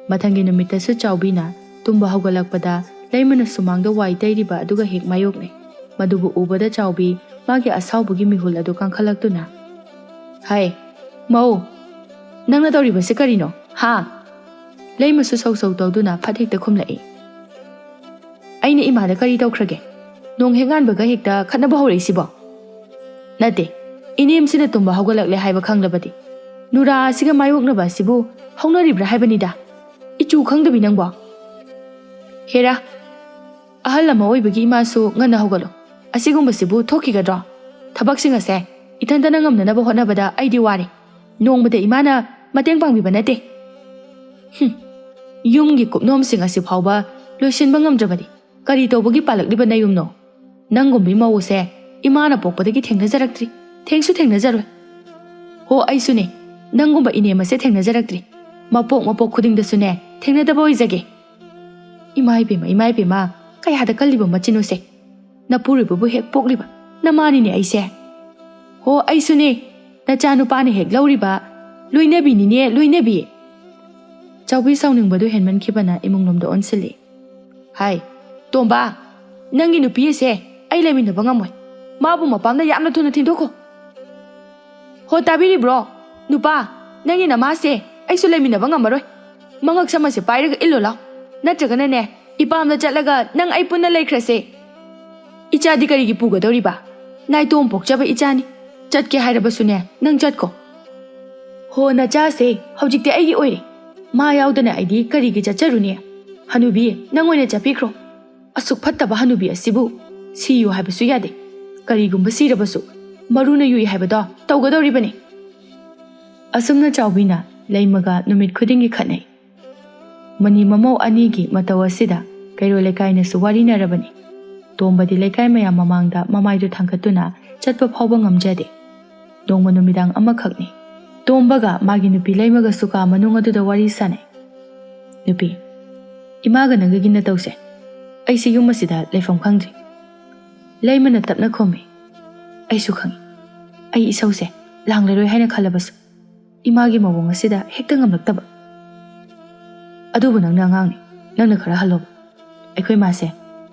ꯃꯊꯪꯒꯤ ꯅꯨꯃꯤꯠꯇꯁꯨ ꯆꯥꯎꯕꯤꯅ ꯇꯨꯝꯕ ꯍꯧꯒꯠꯂꯛꯄꯗ ꯂꯩꯃꯅ ꯁꯨꯃꯥꯡꯗ ꯋꯥꯏ ꯇꯩꯔꯤꯕ ꯑꯗꯨꯒ ꯍꯦꯛ ꯃꯥꯌꯣꯛꯅꯩ ꯃꯗꯨꯕꯨ ꯎꯕꯗ ꯆꯥꯎꯕꯤ ꯃꯥꯒꯤ ꯑꯁꯥꯎꯕꯒꯤ ꯃꯤꯍꯨꯜ ꯑꯗꯨ ꯀꯥꯡꯈꯠꯂꯛꯇꯨꯅ ꯃꯧ ꯅꯪꯅ ꯇꯧꯔꯤꯕꯁꯤ ꯀꯔꯤꯅꯣ ꯂꯩꯃꯁꯨ ꯁꯧ ꯁꯧ ꯇꯧꯗꯨꯅ ꯐꯠ ꯍꯦꯛꯇ ꯈꯨꯝꯂꯛꯏ. ꯑꯩꯅ ꯏꯃꯥꯗ ꯀꯔꯤ ꯇꯧꯈ꯭ꯔꯒꯦ? ꯅꯣꯡ ꯍꯦꯛ ꯉꯥꯟꯕꯒ ꯍꯦꯛꯇ ꯈꯠꯅꯕ ꯍꯧꯔꯛꯏꯁꯤꯕꯣ? ꯅꯠꯇꯦ, ꯏꯅꯦꯝꯁꯤꯅ ꯇꯨꯝꯕ ꯍꯧꯒꯠꯂꯛꯂꯦ ꯍꯥꯏꯕ ꯈꯪꯂꯕꯗꯤ ꯅꯨꯔꯥ ꯑꯁꯤꯒ ꯃꯥꯌꯣꯛꯅꯕ ꯑꯁꯤꯕꯨ ꯍꯧꯅꯔꯤꯕ꯭ꯔꯥ ꯍꯥꯏꯕꯅꯤꯗ. ꯏꯆꯨ ꯈꯪꯗꯕꯤ ꯅꯪꯕꯣ. ꯍꯦꯔꯥ, ꯑꯍꯜ ꯑꯃ ꯑꯣꯏꯕꯒꯤ ꯏꯃꯥꯁꯨ ꯉꯟꯅ ꯍꯧꯒꯠꯂꯣ. ꯑꯁꯤꯒꯨꯝꯕꯁꯤꯕꯨ ꯊꯣꯛꯈꯤꯒꯗ꯭ꯔꯣ? ꯊꯕꯛꯁꯤꯡ ꯑꯁꯦ ꯏꯊꯟꯇꯅ ꯉꯝꯅꯅꯕ ꯍꯣꯠꯅꯕꯗ ꯑꯩꯗꯤ ꯋꯥꯔꯦ. ꯅꯣꯡꯃꯗ ꯏꯃꯥꯅ ꯃꯇꯦꯡ ꯄꯥꯡꯕꯤꯕ ꯅꯠꯇꯦ. ꯌꯨꯝꯒꯤ ꯀꯨꯞꯅꯣꯝꯁꯤꯡ ꯑꯁꯤ ꯐꯥꯎꯕ ꯂꯣꯏꯁꯤꯟꯕ ꯉꯝꯗ꯭ꯔꯕꯗꯤ ꯀꯔꯤ ꯇꯧꯕꯒꯤ ꯄꯥꯜꯂꯛꯂꯤꯕ ꯅꯌꯨꯝꯅꯣ? ꯅꯪꯒꯨꯝꯕꯤ ꯃꯧꯁꯦ ꯏꯃꯥꯅ ꯄꯣꯛꯄꯗꯒꯤ ꯊꯦꯡꯅꯖꯔꯛꯇ꯭ꯔꯤ, ꯊꯦꯡꯁꯨ ꯊꯦꯡꯅꯖꯔꯣꯏ. ꯍꯣ, ꯑꯩꯁꯨꯅꯦ ꯅꯪꯒꯨꯝꯕ ꯏꯅꯦꯝ ꯑꯁꯦ ꯊꯦꯡꯅꯖꯔꯛꯇ꯭ꯔꯤ. ꯃꯄꯣꯛ ꯈꯨꯗꯤꯡꯗꯁꯨꯅꯦ ꯊꯦꯡꯅꯗꯕ ꯑꯣꯏꯖꯒꯦ. ꯏꯃꯥ ꯏꯄꯦꯝꯃ, ꯀꯌꯥꯗ ꯀꯜꯂꯤꯕ ꯃꯆꯤꯟꯅꯣꯁꯦ. ꯅꯄꯨꯔꯣꯏꯕꯕꯨ ꯍꯦꯛ ꯄꯣꯛꯂꯤꯕ ꯅꯃꯥꯅꯤꯅꯦ ꯑꯩꯁꯦ. ꯍꯣ, ꯑꯩꯁꯨꯅꯦ ꯅꯆꯥ ꯅꯨꯄꯥꯅ ꯍꯦꯛ ꯂꯧꯔꯤꯕ ꯂꯣꯏꯅꯕꯤꯅꯤꯅꯦ, ꯂꯣꯏꯅꯕꯤ. ꯆꯥꯎꯕꯤ ꯁꯥꯎꯅꯤꯡꯕꯗꯨ ꯍꯦꯟꯃꯟꯈꯤꯕꯅ ꯏꯃꯨꯡꯂꯣꯝꯗ ꯑꯣꯟꯁꯤꯜꯂꯤ. ꯍꯥꯏ ꯇꯣꯝꯕ, ꯅꯪꯒꯤ ꯅꯨꯄꯤ ꯑꯁꯦ ꯑꯩ ꯂꯩꯃꯤꯟꯅꯕ ꯉꯝꯃꯣꯏ. ꯃꯥꯕꯨ ꯃꯄꯥꯝꯗ ꯌꯥꯝꯅ ꯊꯨꯅ ꯊꯤꯟꯗꯣꯛꯈꯣ. ꯍꯣ, ꯇꯥꯕꯤꯔꯤꯕ꯭ꯔꯣ? ꯅꯨꯄꯥ, ꯅꯪꯒꯤ ꯅꯃꯥꯁꯦ ꯑꯩꯁꯨ ꯂꯩꯃꯤꯟꯅꯕ ꯉꯝꯃꯔꯣꯏ. ꯃꯉꯛ ꯁꯝ ꯑꯁꯦ ꯄꯥꯏꯔꯒ ꯏꯜꯂꯣ ꯂꯥꯎ. ꯅꯠꯇ꯭ꯔꯒꯅꯅꯦ ꯏꯄꯥꯝꯗ ꯆꯠꯂꯒ ꯅꯪ ꯑꯩ ꯄꯨꯟꯅ ꯂꯩꯈ꯭ꯔꯁꯦ. ꯏꯆꯥꯗꯤ ꯀꯔꯤꯒꯤ ꯄꯨꯒꯗꯧꯔꯤꯕ? ꯅꯥꯏꯇꯣꯝ ꯄꯣꯛꯆꯕ ꯏꯆꯥꯅꯤ. ꯆꯠꯀꯦ ꯍꯥꯏꯔꯕꯁꯨꯅꯦ ꯅꯪ ꯆꯠꯀꯣ. ꯍꯣ, ꯅꯆꯥꯁꯦ ꯍꯧꯖꯤꯛꯇꯤ ꯑꯩꯒꯤ ꯑꯣꯏꯔꯦ. ꯃꯥ ꯌꯥꯎꯗꯅ ꯑꯩꯗꯤ ꯀꯔꯤꯒꯤ ꯆꯠꯆꯔꯨꯅꯤ? ꯍꯅꯨꯕꯤ, ꯅꯪ ꯑꯣꯏꯅ ꯆꯠꯄꯤꯈ꯭ꯔꯣ. ꯑꯁꯨꯛ ꯐꯠꯇꯕ ꯍꯅꯨꯕꯤ ꯑꯁꯤꯕꯨ ꯁꯤꯌꯨ ꯍꯥꯏꯕꯁꯨ ꯌꯥꯗꯦ. ꯀꯔꯤꯒꯨꯝꯕ ꯁꯤꯔꯕꯁꯨ ꯃꯔꯨꯅ ꯌꯨꯏ ꯍꯥꯏꯕꯗꯣ ꯇꯧꯒꯗꯧꯔꯤꯕꯅꯤ. ꯑꯁꯨꯝꯅ ꯆꯥꯎꯕꯤꯅ ꯂꯩꯃꯒ ꯅꯨꯃꯤꯠ ꯈꯨꯗꯤꯡꯒꯤ ꯈꯠꯅꯩ. ꯃꯅꯤ ꯃꯃꯧ ꯑꯅꯤꯒꯤ ꯃꯇꯧ ꯑꯁꯤꯗ ꯀꯩꯔꯣꯜ ꯂꯩꯀꯥꯏꯅꯁꯨ ꯋꯥꯔꯤꯅꯔꯕꯅꯤ. ꯇꯣꯝꯕꯗꯤ ꯂꯩꯀꯥꯏ ꯃꯌꯥꯝ ꯃꯃꯥꯡꯗ ꯃꯃꯥꯏꯗꯨ ꯊꯥꯡꯒꯠꯇꯨꯅ ꯆꯠꯄ ꯐꯥꯎꯕ ꯉꯝꯖꯗꯦ. ꯅꯣꯡꯃ ꯅꯨꯃꯤꯗꯥꯡ ꯑꯃꯈꯛꯅꯤ. ꯇꯣꯝꯕꯒ ꯃꯥꯒꯤ ꯅꯨꯄꯤ ꯂꯩꯃꯒꯁꯨ ꯀꯥ ꯃꯅꯨꯡ ꯑꯗꯨꯗ ꯋꯥꯔꯤ ꯁꯥꯟꯅꯩ. ꯅꯨꯄꯤ, ꯏꯃꯥꯒ ꯅꯪꯒꯒꯤ ꯅꯇꯧꯁꯦ ꯑꯩꯁꯦ ꯌꯨꯝ ꯑꯁꯤꯗ ꯂꯩꯐꯝ ꯈꯪꯗ꯭ꯔꯤ. ꯂꯩꯃꯅ ꯇꯞꯅ ꯈꯨꯝꯃꯤ. ꯑꯩꯁꯨ ꯈꯪꯏ. ꯑꯩ ꯏꯁꯧꯁꯦ ꯂꯥꯡꯂꯔꯣꯏ ꯍꯥꯏꯅ ꯈꯜꯂꯕꯁꯨ ꯏꯃꯥꯒꯤ ꯃꯑꯣꯡ ꯑꯁꯤꯗ ꯍꯦꯛꯇ ꯉꯝꯂꯛꯇꯕ. ꯑꯗꯨꯕꯨ ꯅꯪꯅ ꯑꯉꯥꯡꯅꯤ. ꯅꯪꯅ ꯈꯔ ꯍꯜꯂꯣꯕ. ꯑꯩꯈꯣꯏ ꯃꯥꯁꯦ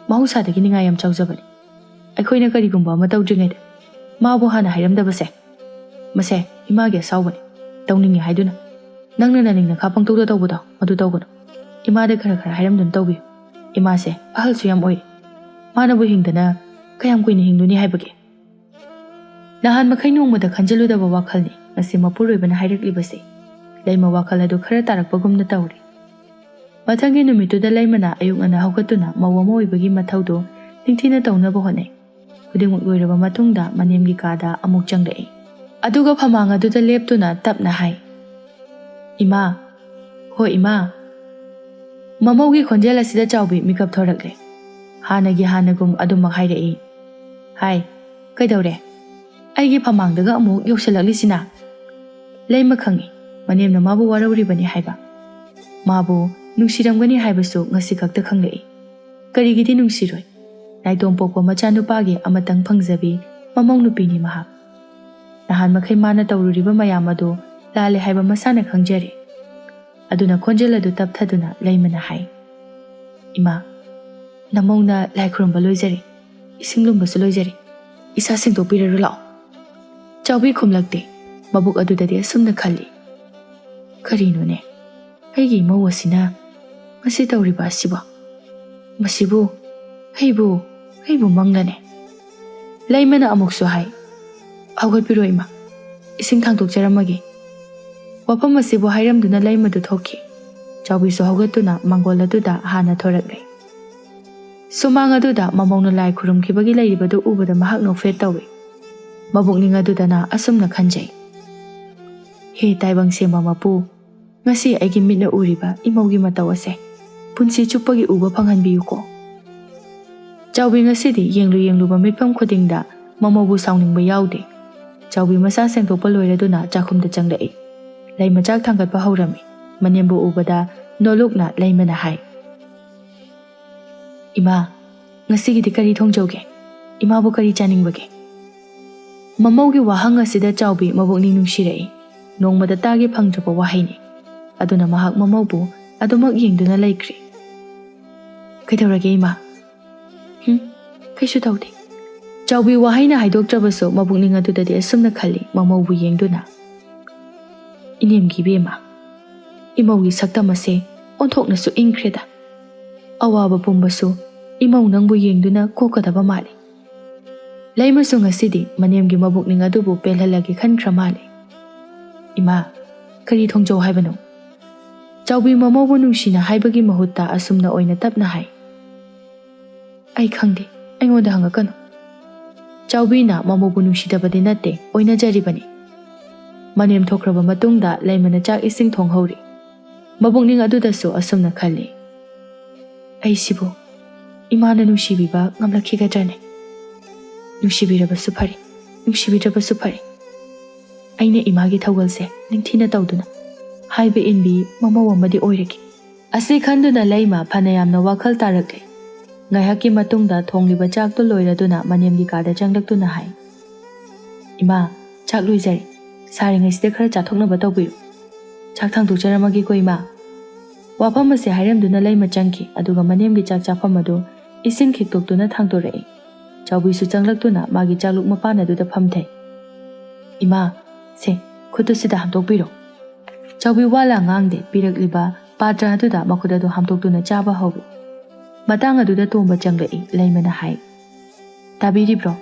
ꯃꯍꯧꯁꯥꯗꯒꯤ ꯅꯤꯡꯉꯥꯏ ꯌꯥꯝ ꯆꯥꯎꯖꯕꯅꯤ. ꯑꯩꯈꯣꯏꯅ ꯀꯔꯤꯒꯨꯝꯕ ꯑꯃ ꯇꯧꯗ꯭ꯔꯤꯉꯩꯗ ꯃꯥꯕꯨ ꯍꯥꯟꯅ ꯍꯥꯏꯔꯝꯗꯕꯁꯦ ꯃꯁꯦ ꯏꯃꯥꯒꯤ ꯑꯁꯥꯎꯕꯅꯤ. ꯇꯧꯅꯤꯡꯉꯦ ꯍꯥꯏꯗꯨꯅ ꯅꯪꯅ ꯅꯅꯤꯡ ꯅꯈꯥ ꯄꯪꯇꯧꯗ ꯇꯧꯕꯗꯣ ꯃꯗꯨ ꯇꯧꯒꯅꯨ. ꯏꯃꯥꯗ ꯈꯔ ꯍꯥꯏꯔꯝꯗꯨꯅ ꯇꯧꯕꯤꯌꯨ. ꯏꯃꯥꯁꯦ ꯑꯍꯜꯁꯨ ꯌꯥꯝ ꯑꯣꯏꯔꯤ. ꯃꯥꯅꯕꯨ ꯍꯤꯡꯗꯅ ꯀꯌꯥꯝ ꯀꯨꯏꯅ ꯍꯤꯡꯗꯨꯅꯤ ꯍꯥꯏꯕꯒꯦ? ꯅꯍꯥꯟ ꯃꯈꯩ ꯅꯣꯡꯃꯗ ꯈꯟꯖꯤꯜꯂꯨꯗꯕ ꯋꯥꯈꯜꯅꯤ ꯉꯁꯤ ꯃꯄꯨꯔꯣꯏꯕꯅ ꯍꯥꯏꯔꯛꯂꯤꯕꯁꯦ. ꯂꯩꯃ ꯋꯥꯈꯜ ꯑꯗꯨ ꯈꯔ ꯇꯥꯔꯛꯄꯒꯨꯝꯅ ꯇꯧꯔꯤ. ꯃꯊꯪꯒꯤ ꯅꯨꯃꯤꯠꯇꯨꯗ ꯂꯩꯃꯅ ꯑꯌꯨꯛ ꯉꯟꯅ ꯍꯧꯒꯠꯇꯨꯅ ꯃꯧ ꯑꯃ ꯑꯣꯏꯕꯒꯤ ꯃꯊꯧꯗꯨ ꯅꯤꯡꯊꯤꯅ ꯇꯧꯅꯕ ꯍꯣꯠꯅꯩ. ꯈꯨꯗꯤꯡꯃꯛ ꯂꯣꯏꯔꯕ ꯃꯇꯨꯡꯗ ꯃꯅꯦꯝꯒꯤ ꯀꯥꯗ ꯑꯃꯨꯛ ꯆꯪꯂꯛꯏ. ꯑꯗꯨꯒ ꯐꯃꯥꯡ ꯑꯗꯨꯗ ꯂꯦꯞꯇꯨꯅ ꯇꯞꯅ ꯍꯥꯏ. ꯏꯃꯥ. ꯍꯣꯏ ꯏꯃꯥ. ꯃꯃꯧꯒꯤ ꯈꯣꯟꯖꯦꯜ ꯑꯁꯤꯗ ꯆꯥꯎꯕꯤ ꯃꯤꯀꯞ ꯊꯣꯔꯛꯂꯦ. ꯍꯥꯟꯅꯒꯨꯝ ꯑꯗꯨꯃꯛ ꯍꯥꯏꯔꯛꯏ. ꯍꯥꯏ, ꯀꯩꯗꯧꯔꯦ? ꯑꯩꯒꯤ ꯐꯃꯥꯡꯗꯒ ꯑꯃꯨꯛ ꯌꯧꯁꯤꯜꯂꯛꯂꯤꯁꯤꯅ? ꯂꯩꯃ ꯈꯪꯏ ꯃꯅꯦꯝꯅ ꯃꯥꯕꯨ ꯋꯥꯔꯧꯔꯤꯕꯅꯤ ꯍꯥꯏꯕ. ꯃꯥꯕꯨ ꯅꯨꯡꯁꯤꯔꯝꯒꯅꯤ ꯍꯥꯏꯕꯁꯨ ꯉꯁꯤ ꯈꯛꯇ ꯈꯪꯂꯛꯏ. ꯀꯔꯤꯒꯤꯗꯤ ꯅꯨꯡꯁꯤꯔꯣꯏ? ꯅꯥꯏꯇꯣꯝ ꯄꯣꯛꯄ ꯃꯆꯥꯅꯨꯄꯥꯒꯤ ꯑꯃꯇꯪ ꯐꯪꯖꯕꯤ ꯃꯃꯧ ꯅꯨꯄꯤꯅꯤ ꯃꯍꯥꯛ. ꯅꯍꯥꯟ ꯃꯈꯩ ꯃꯥꯅ ꯇꯧꯔꯨꯔꯤꯕ ꯃꯌꯥꯝ ꯑꯗꯨ ꯂꯥꯜꯂꯦ ꯍꯥꯏꯕ ꯃꯁꯥꯅ ꯈꯪꯖꯔꯤ. ꯑꯗꯨꯅ ꯈꯣꯟꯖꯦꯜ ꯑꯗꯨ ꯇꯞꯊꯗꯨꯅ ꯂꯩꯃꯅ ꯍꯥꯏ. ꯏꯃꯥ, ꯅꯃꯧꯅ ꯂꯥꯏ ꯈꯨꯔꯨꯝꯕ ꯂꯣꯏꯖꯔꯤ. ꯏꯁꯤꯡ ꯂꯨꯝꯕꯁꯨ ꯂꯣꯏꯖꯔꯤ. ꯏꯁꯥ ꯁꯦꯡꯗꯣꯛꯄꯤꯔꯔꯨ ꯂꯥꯛꯑꯣ. ꯆꯥꯎꯕꯤ ꯈꯨꯝꯂꯛꯇꯦ. ꯃꯕꯨꯛ ꯑꯗꯨꯗꯗꯤ ꯑꯁꯨꯝꯅ ꯈꯜꯂꯤ. ꯀꯔꯤꯅꯣꯅꯦ ꯑꯩꯒꯤ ꯏꯃꯧ ꯑꯁꯤꯅ ꯉꯁꯤ ꯇꯧꯔꯤꯕ ꯑꯁꯤꯕꯣ? ꯃꯁꯤꯕꯨ ꯑꯩꯕꯨ ꯃꯪꯂꯅꯦ. ꯂꯩꯃꯅ ꯑꯃꯨꯛꯁꯨ ꯍꯥꯏ. ꯍꯧꯒꯠꯄꯤꯔꯣ ꯏꯃꯥ, ꯏꯁꯤꯡ ꯊꯥꯡꯗꯣꯛꯆꯔꯝꯃꯒꯦ. ꯋꯥꯐꯝ ꯑꯁꯤꯕꯨ ꯍꯥꯏꯔꯝꯗꯨꯅ ꯂꯩꯃꯗꯨ ꯊꯣꯛꯈꯤ. ꯆꯥꯎꯕꯤꯁꯨ ꯍꯧꯒꯠꯇꯨꯅ ꯃꯥꯡꯒꯣꯜ ꯑꯗꯨꯗ ꯍꯥꯟꯅ ꯊꯣꯔꯛꯂꯦ. ꯁꯨꯃꯥꯡ ꯑꯗꯨꯗ ꯃꯃꯧꯅ ꯂꯥꯏ ꯈꯨꯔꯨꯝꯈꯤꯕꯒꯤ ꯂꯩꯔꯤꯕꯗꯨ ꯎꯕꯗ ꯃꯍꯥꯛ ꯅꯣꯛꯐꯦꯠ ꯇꯧꯏ. ꯃꯕꯨꯛꯅꯤꯡ ꯑꯗꯨꯗꯅ ꯑꯁꯨꯝꯅ ꯈꯟꯖꯩ. ꯍꯦ ꯇꯥꯏꯕꯪ ꯁꯦꯝꯕ ꯃꯄꯨ, ꯉꯁꯤ ꯑꯩꯒꯤ ꯃꯤꯠꯅ ꯎꯔꯤꯕ ꯏꯃꯧꯒꯤ ꯃꯇꯧ ꯑꯁꯦ ꯄꯨꯟꯁꯤ ꯆꯨꯞꯄꯒꯤ ꯎꯕ ꯐꯪꯍꯟꯕꯤꯌꯨꯀꯣ. ꯆꯥꯎꯕꯤ ꯉꯁꯤꯗꯤ ꯌꯦꯡꯂꯨꯕ ꯃꯤꯠꯐꯝ ꯈꯨꯗꯤꯡꯗ ꯃꯃꯧꯕꯨ ꯁꯥꯎꯅꯤꯡꯕ ꯌꯥꯎꯗꯦ. ꯆꯥꯎꯕꯤ ꯃꯁꯥ ꯁꯦꯡꯗꯣꯛꯄ ꯂꯣꯏꯔꯗꯨꯅ ꯆꯥꯛꯈꯨꯝꯗ ꯆꯪꯂꯛꯏ. ꯂꯩꯃ ꯆꯥꯛ ꯊꯥꯡꯒꯠꯄ ꯍꯧꯔꯝꯃꯤ. ꯃꯅꯦꯝꯕꯨ ꯎꯕꯗ ꯅꯣꯂꯨꯛꯅ ꯂꯩꯃꯅ ꯍꯥꯏ. ꯏꯃꯥ, ꯉꯁꯤꯒꯤꯗꯤ ꯀꯔꯤ ꯊꯣꯡꯖꯧꯒꯦ? ꯏꯃꯥꯕꯨ ꯀꯔꯤ ꯆꯥꯅꯤꯡꯕꯒꯦ? ꯃꯃꯧꯒꯤ ꯋꯥꯍꯪ ꯑꯁꯤꯗ ꯆꯥꯎꯕꯤ ꯃꯕꯨꯛꯅꯤꯡ ꯅꯨꯡꯁꯤꯔꯛꯏ. ꯅꯣꯡꯃꯗ ꯇꯥꯒꯦ ꯐꯪꯗ꯭ꯔꯕ ꯋꯥꯍꯩꯅꯤ. ꯑꯗꯨꯅ ꯃꯍꯥꯛ ꯃꯃꯧꯕꯨ ꯑꯗꯨꯃꯛ ꯌꯦꯡꯗꯨꯅ ꯂꯩꯈ꯭ꯔꯤ. ꯀꯩꯗꯧꯔꯒꯦ ꯏꯃꯥ? ꯀꯩꯁꯨ ꯇꯧꯗꯦ. ꯆꯥꯎꯕꯤ ꯋꯥꯍꯩꯅ ꯍꯥꯏꯗꯣꯛꯇ꯭ꯔꯕꯁꯨ ꯃꯕꯨꯛꯅꯤꯡ ꯑꯗꯨꯗꯗꯤ ꯑꯁꯨꯝꯅ ꯈꯜꯂꯤ ꯃꯃꯧꯕꯨ ꯌꯦꯡꯗꯨꯅ. ꯏꯅꯦꯝꯒꯤ ꯏꯕꯦꯝꯃ, ꯏꯃꯧꯒꯤ ꯁꯛꯇꯝ ꯑꯁꯦ ꯑꯣꯟꯊꯣꯛꯅꯁꯨ ꯏꯪꯈ꯭ꯔꯦꯗ ꯑꯋꯥꯕ ꯄꯨꯝꯕꯁꯨ ꯏꯃꯧ ꯅꯪꯕꯨ ꯌꯦꯡꯗꯨꯅ ꯀꯣꯛꯀꯗꯕ ꯃꯥꯜꯂꯤ ꯂꯩꯃꯁꯨ ꯉꯁꯤꯗꯤ ꯃꯅꯦꯝꯒꯤ ꯃꯕꯨꯛꯅꯤꯡ ꯑꯗꯨꯕꯨ ꯄꯦꯜꯍꯜꯂꯒꯦ ꯈꯟꯈ꯭ꯔ ꯃꯥꯜꯂꯤ ꯏꯃꯥ ꯀꯔꯤ ꯊꯣꯡꯖꯧ ꯍꯥꯏꯕꯅꯣ ꯆꯥꯎꯕꯤ ꯃꯃꯧꯕꯨ ꯅꯨꯡꯁꯤꯅ ꯍꯥꯏꯕꯒꯤ ꯃꯍꯨꯠꯇ ꯑꯁꯨꯝꯅ ꯑꯣꯏꯅ ꯇꯞꯅ ꯍꯥꯏ ꯑꯩ ꯈꯪꯗꯦ ꯑꯩꯉꯣꯟꯗ ꯍꯪꯉꯛꯀꯅꯨ ꯆꯥꯎꯕꯤꯅ ꯃꯃꯧꯕꯨ ꯅꯨꯡꯁꯤꯗꯕꯗꯤ ꯅꯠꯇꯦ ꯑꯣꯏꯅꯖꯔꯤꯕꯅꯤ ꯃꯅꯦꯝ ꯊꯣꯛꯈ꯭ꯔꯕ ꯃꯇꯨꯡꯗ ꯂꯩꯃꯅ ꯆꯥꯛ ꯏꯁꯤꯡ ꯊꯣꯡꯍꯧꯔꯤ ꯃꯕꯨꯛꯅꯤꯡ ꯑꯗꯨꯗꯁꯨ ꯑꯁꯨꯝꯅ ꯈꯜꯂꯤ ꯑꯩꯁꯤꯕꯨ ꯏꯃꯥꯅ ꯅꯨꯡꯁꯤꯕꯤꯕ ꯉꯝꯂꯛꯈꯤꯒꯗ꯭ꯔꯅꯦ ꯅꯨꯡꯁꯤꯕꯤꯔꯕꯁꯨ ꯐꯔꯦ ꯅꯨꯡꯁꯤꯕꯤꯗ꯭ꯔꯕꯁꯨ ꯐꯔꯦ ꯑꯩꯅ ꯏꯃꯥꯒꯤ ꯊꯧꯒꯜꯁꯦ ꯅꯤꯡꯊꯤꯅ ꯇꯧꯗꯨꯅ ꯍꯥꯏꯕ ꯏꯟꯕꯤ ꯃꯃꯧ ꯑꯃꯗꯤ ꯑꯣꯏꯔꯒꯦ ꯑꯁꯤ ꯈꯟꯗꯨꯅ ꯂꯩꯃ ꯐꯅ ꯌꯥꯝꯅ ꯋꯥꯈꯜ ꯇꯥꯔꯛꯂꯦ ꯉꯥꯏꯍꯥꯛꯀꯤ ꯃꯇꯨꯡꯗ ꯊꯣꯡꯂꯤꯕ ꯆꯥꯛꯇꯨ ꯂꯣꯏꯔꯗꯨꯅ ꯃꯅꯦꯝꯒꯤ ꯀꯥꯗ ꯆꯪꯂꯛꯇꯨꯅ ꯍꯥꯏ ꯏꯃꯥ ꯆꯥꯛ ꯂꯣꯏꯖꯔꯦ ꯁꯥꯔꯤꯉꯩꯁꯤꯗ ꯈꯔ ꯆꯥꯊꯣꯛꯅꯕ ꯇꯧꯕꯤꯔꯨ ꯆꯥꯛ ꯊꯥꯡꯗꯣꯛꯆꯔꯝꯃꯒꯦꯀꯣ ꯏꯃꯥ ꯋꯥꯐꯝ ꯑꯁꯤ ꯍꯥꯏꯔꯝꯗꯨꯅ ꯂꯩꯃ ꯆꯪꯈꯤ ꯑꯗꯨꯒ ꯃꯅꯦꯝꯒꯤ ꯆꯥꯛ ꯆꯥꯐꯝ ꯑꯗꯨ ꯏꯁꯤꯡ ꯈꯤꯛꯇꯣꯛꯇꯨꯅ ꯊꯥꯡꯗꯣꯔꯛꯏ ꯆꯥꯎꯕꯤꯁꯨ ꯆꯪꯂꯛꯇꯨꯅ ꯃꯥꯒꯤ ꯆꯥꯂꯨꯛ ꯃꯄꯥꯟ ꯑꯗꯨꯗ ꯐꯝꯊꯩ ꯏꯃꯥ ꯁꯦ ꯈꯨꯠꯇꯨ ꯁꯤꯗ ꯍꯥꯝꯗꯣꯛꯄꯤꯔꯣ ꯆꯥꯎꯕꯤ ꯋꯥꯂꯥ ꯉꯥꯡꯗꯦ ꯄꯤꯔꯛꯂꯤꯕ ꯄꯥꯇ꯭ꯔ ꯑꯗꯨꯗ ꯃꯈꯨꯠ ꯑꯗꯨ ꯍꯥꯝꯗꯣꯛꯇꯨꯅ ꯆꯥꯕ ꯍꯧꯏ ꯃꯇꯥꯡ ꯑꯗꯨꯗ ꯇꯣꯝꯕ ꯆꯪꯂꯛꯏ ꯂꯩꯃꯅ ꯍꯥꯏ ꯇꯥꯕꯤꯔꯤꯕ꯭ꯔꯣ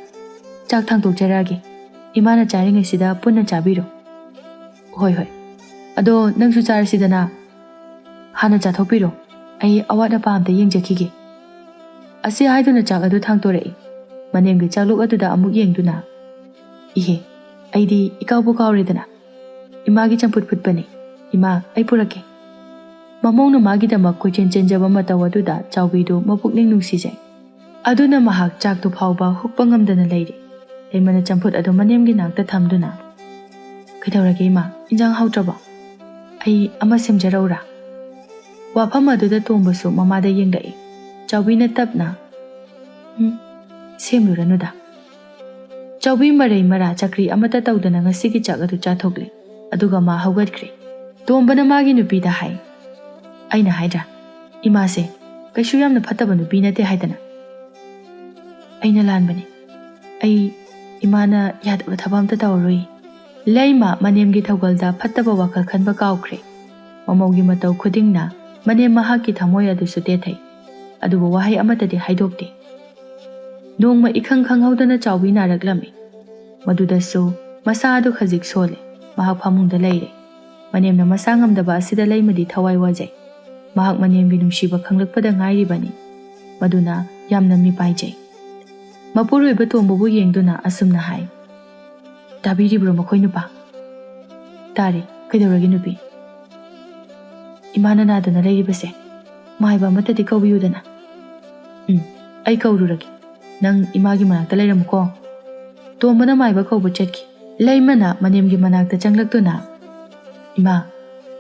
ꯆꯥꯛ ꯊꯥꯡꯗꯣꯛꯆꯔꯛꯑꯒꯦ ꯏꯃꯥꯅ ꯆꯥꯔꯤꯉꯩꯁꯤꯗ ꯄꯨꯟꯅ ꯆꯥꯕꯤꯔꯣ ꯍꯣꯏ ꯍꯣꯏ ꯑꯗꯣ ꯅꯪꯁꯨ ꯆꯥꯔꯁꯤꯗꯅ ꯍꯥꯟꯅ ꯆꯥꯊꯣꯛꯄꯤꯔꯣ ꯑꯩ ꯑꯋꯥꯠ ꯑꯄꯥ ꯑꯝꯇ ꯌꯦꯡꯖꯈꯤꯒꯦ ꯑꯁꯤ ꯍꯥꯏꯗꯨꯅ ꯆꯥꯛ ꯑꯗꯨ ꯊꯥꯡꯇꯣꯔꯛꯏ ꯃꯅꯦꯝꯒꯤ ꯆꯥꯛꯂꯨꯛ ꯑꯗꯨꯗ ꯑꯃꯨꯛ ꯌꯦꯡꯗꯨꯅ ꯏꯍꯦ ꯑꯩꯗꯤ ꯏꯀꯥꯎꯕꯨ ꯀꯥꯎꯔꯦꯗꯅ ꯏꯃꯥꯒꯤ ꯆꯝꯐꯨꯠ ꯐꯨꯠꯄꯅꯤ ꯏꯃꯥ ꯑꯩ ꯄꯨꯔꯛꯀꯦ ꯃꯃꯧꯅ ꯃꯥꯒꯤꯗꯃꯛ ꯀꯣꯏꯆꯦꯟ ꯆꯦꯟꯖꯕ ꯃꯇꯧ ꯑꯗꯨꯗ ꯆꯥꯎꯕꯤꯗꯨ ꯃꯄꯨꯛꯅꯤꯡ ꯅꯨꯡꯁꯤꯖꯩ ꯑꯗꯨꯅ ꯃꯍꯥꯛ ꯆꯥꯛꯇꯨ ꯐꯥꯎꯕ ꯍꯨꯛꯄ ꯉꯝꯗꯅ ꯂꯩꯔꯤ ꯂꯩꯃꯅ ꯆꯝꯐꯨꯠ ꯑꯗꯨ ꯃꯅꯦꯝꯒꯤ ꯅꯥꯛꯇ ꯊꯝꯗꯨꯅ ꯀꯩꯗꯧꯔꯒꯦ ꯏꯃꯥ ꯏꯟꯖꯥꯡ ꯍꯥꯎꯇ꯭ꯔꯕꯣ ꯑꯩ ꯑꯃ ꯁꯦꯝꯖꯔꯧꯔꯥ ꯋꯥꯐꯝ ꯑꯗꯨꯗ ꯇꯣꯝꯕꯁꯨ ꯃꯃꯥꯗ ꯌꯦꯡꯂꯛꯏ ꯆꯥꯎꯕꯤꯅ ꯇꯞꯅ ꯁꯦꯝꯂꯨꯔꯅꯨꯗ ꯆꯥꯎꯕꯤ ꯃꯔꯩ ꯃꯔꯥ ꯆꯀ꯭ꯔꯤ ꯑꯃꯠꯇ ꯇꯧꯗꯅ ꯉꯁꯤꯒꯤ ꯆꯥꯛ ꯑꯗꯨ ꯆꯥꯊꯣꯛꯂꯤ ꯑꯗꯨꯒ ꯃꯥ ꯍꯧꯒꯠꯈ꯭ꯔꯦ ꯇꯣꯝꯕꯅ ꯃꯥꯒꯤ ꯅꯨꯄꯤꯗ ꯍꯥꯏ ꯑꯩꯅ ꯍꯥꯏꯗ꯭ꯔꯥ ꯏꯃꯥꯁꯦ ꯀꯩꯁꯨ ꯌꯥꯝꯅ ꯐꯠꯇꯕ ꯅꯨꯄꯤ ꯅꯠꯇꯦ ꯍꯥꯏꯗꯅ ꯑꯩꯅ ꯂꯥꯟꯕꯅꯤ ꯑꯩ ꯏꯃꯥꯅ ꯌꯥꯗꯕ ꯊꯕꯛ ꯑꯝꯇ ꯇꯧꯔꯔꯣꯏ ꯂꯩꯃ ꯃꯅꯦꯝꯒꯤ ꯊꯧꯒꯜꯗ ꯐꯠꯇꯕ ꯋꯥꯈꯜ ꯈꯟꯕ ꯀꯥꯎꯈ꯭ꯔꯦ ꯃꯃꯧꯒꯤ ꯃꯇꯧ ꯈꯨꯗꯤꯡꯅ ꯃꯅꯦꯝ ꯃꯍꯥꯛꯀꯤ ꯊꯃꯣꯏ ꯑꯗꯨꯁꯨ ꯇꯦꯊꯩ ꯑꯗꯨꯕꯨ ꯋꯥꯍꯩ ꯑꯃꯠꯇꯗꯤ ꯍꯥꯏꯗꯣꯛꯇꯦ ꯅꯣꯡꯃ ꯏꯈꯪ ꯈꯪꯍꯧꯗꯅ ꯆꯥꯎꯕꯤ ꯅꯥꯔꯛꯂꯝꯃꯤ ꯃꯗꯨꯗꯁꯨ ꯃꯁꯥ ꯑꯗꯨ ꯈꯖꯤꯛ ꯁꯣꯜꯂꯦ ꯃꯍꯥꯛ ꯐꯃꯨꯡꯗ ꯂꯩꯔꯦ ꯃꯅꯦꯝꯅ ꯃꯁꯥ ꯉꯝꯗꯕ ꯑꯁꯤꯗ ꯂꯩꯃꯗꯤ ꯊꯋꯥꯏ ꯋꯥꯖꯩ ꯃꯍꯥꯛ ꯃꯅꯦꯝꯒꯤ ꯅꯨꯡꯁꯤꯕ ꯈꯪꯂꯛꯄꯗ ꯉꯥꯏꯔꯤꯕꯅꯤ ꯃꯗꯨꯅ ꯌꯥꯝꯅ ꯃꯤꯄꯥꯏꯖꯩ ꯃꯄꯨꯔꯣꯏꯕ ꯇꯣꯝꯕꯕꯨ ꯌꯦꯡꯗꯨꯅ ꯑꯁꯨꯝꯅ ꯍꯥꯏ ꯇꯥꯕꯤꯔꯤꯕ꯭ꯔꯣ ꯃꯈꯣꯏ ꯅꯨꯄꯥ ꯇꯥꯔꯦ ꯀꯩꯗꯧꯔꯒꯦ ꯅꯨꯄꯤ ꯏꯃꯥꯅ ꯅꯥꯗꯨꯅ ꯂꯩꯔꯤꯕꯁꯦ ꯃꯥꯏꯕ ꯑꯃꯠꯇꯗꯤ ꯀꯧꯕꯤꯌꯨꯗꯅ ꯑꯩ ꯀꯧꯔꯨꯔꯒꯦ ꯅꯪ ꯏꯃꯥꯒꯤ ꯃꯅꯥꯛꯇ ꯂꯩꯔꯝꯃꯨꯀꯣ ꯇꯣꯝꯕꯅ ꯃꯥꯏꯕ ꯀꯧꯕ ꯆꯠꯈꯤ ꯂꯩꯃꯅ ꯃꯅꯦꯝꯒꯤ ꯃꯅꯥꯛꯇ ꯆꯪꯂꯛꯇꯨꯅ ꯏꯃꯥ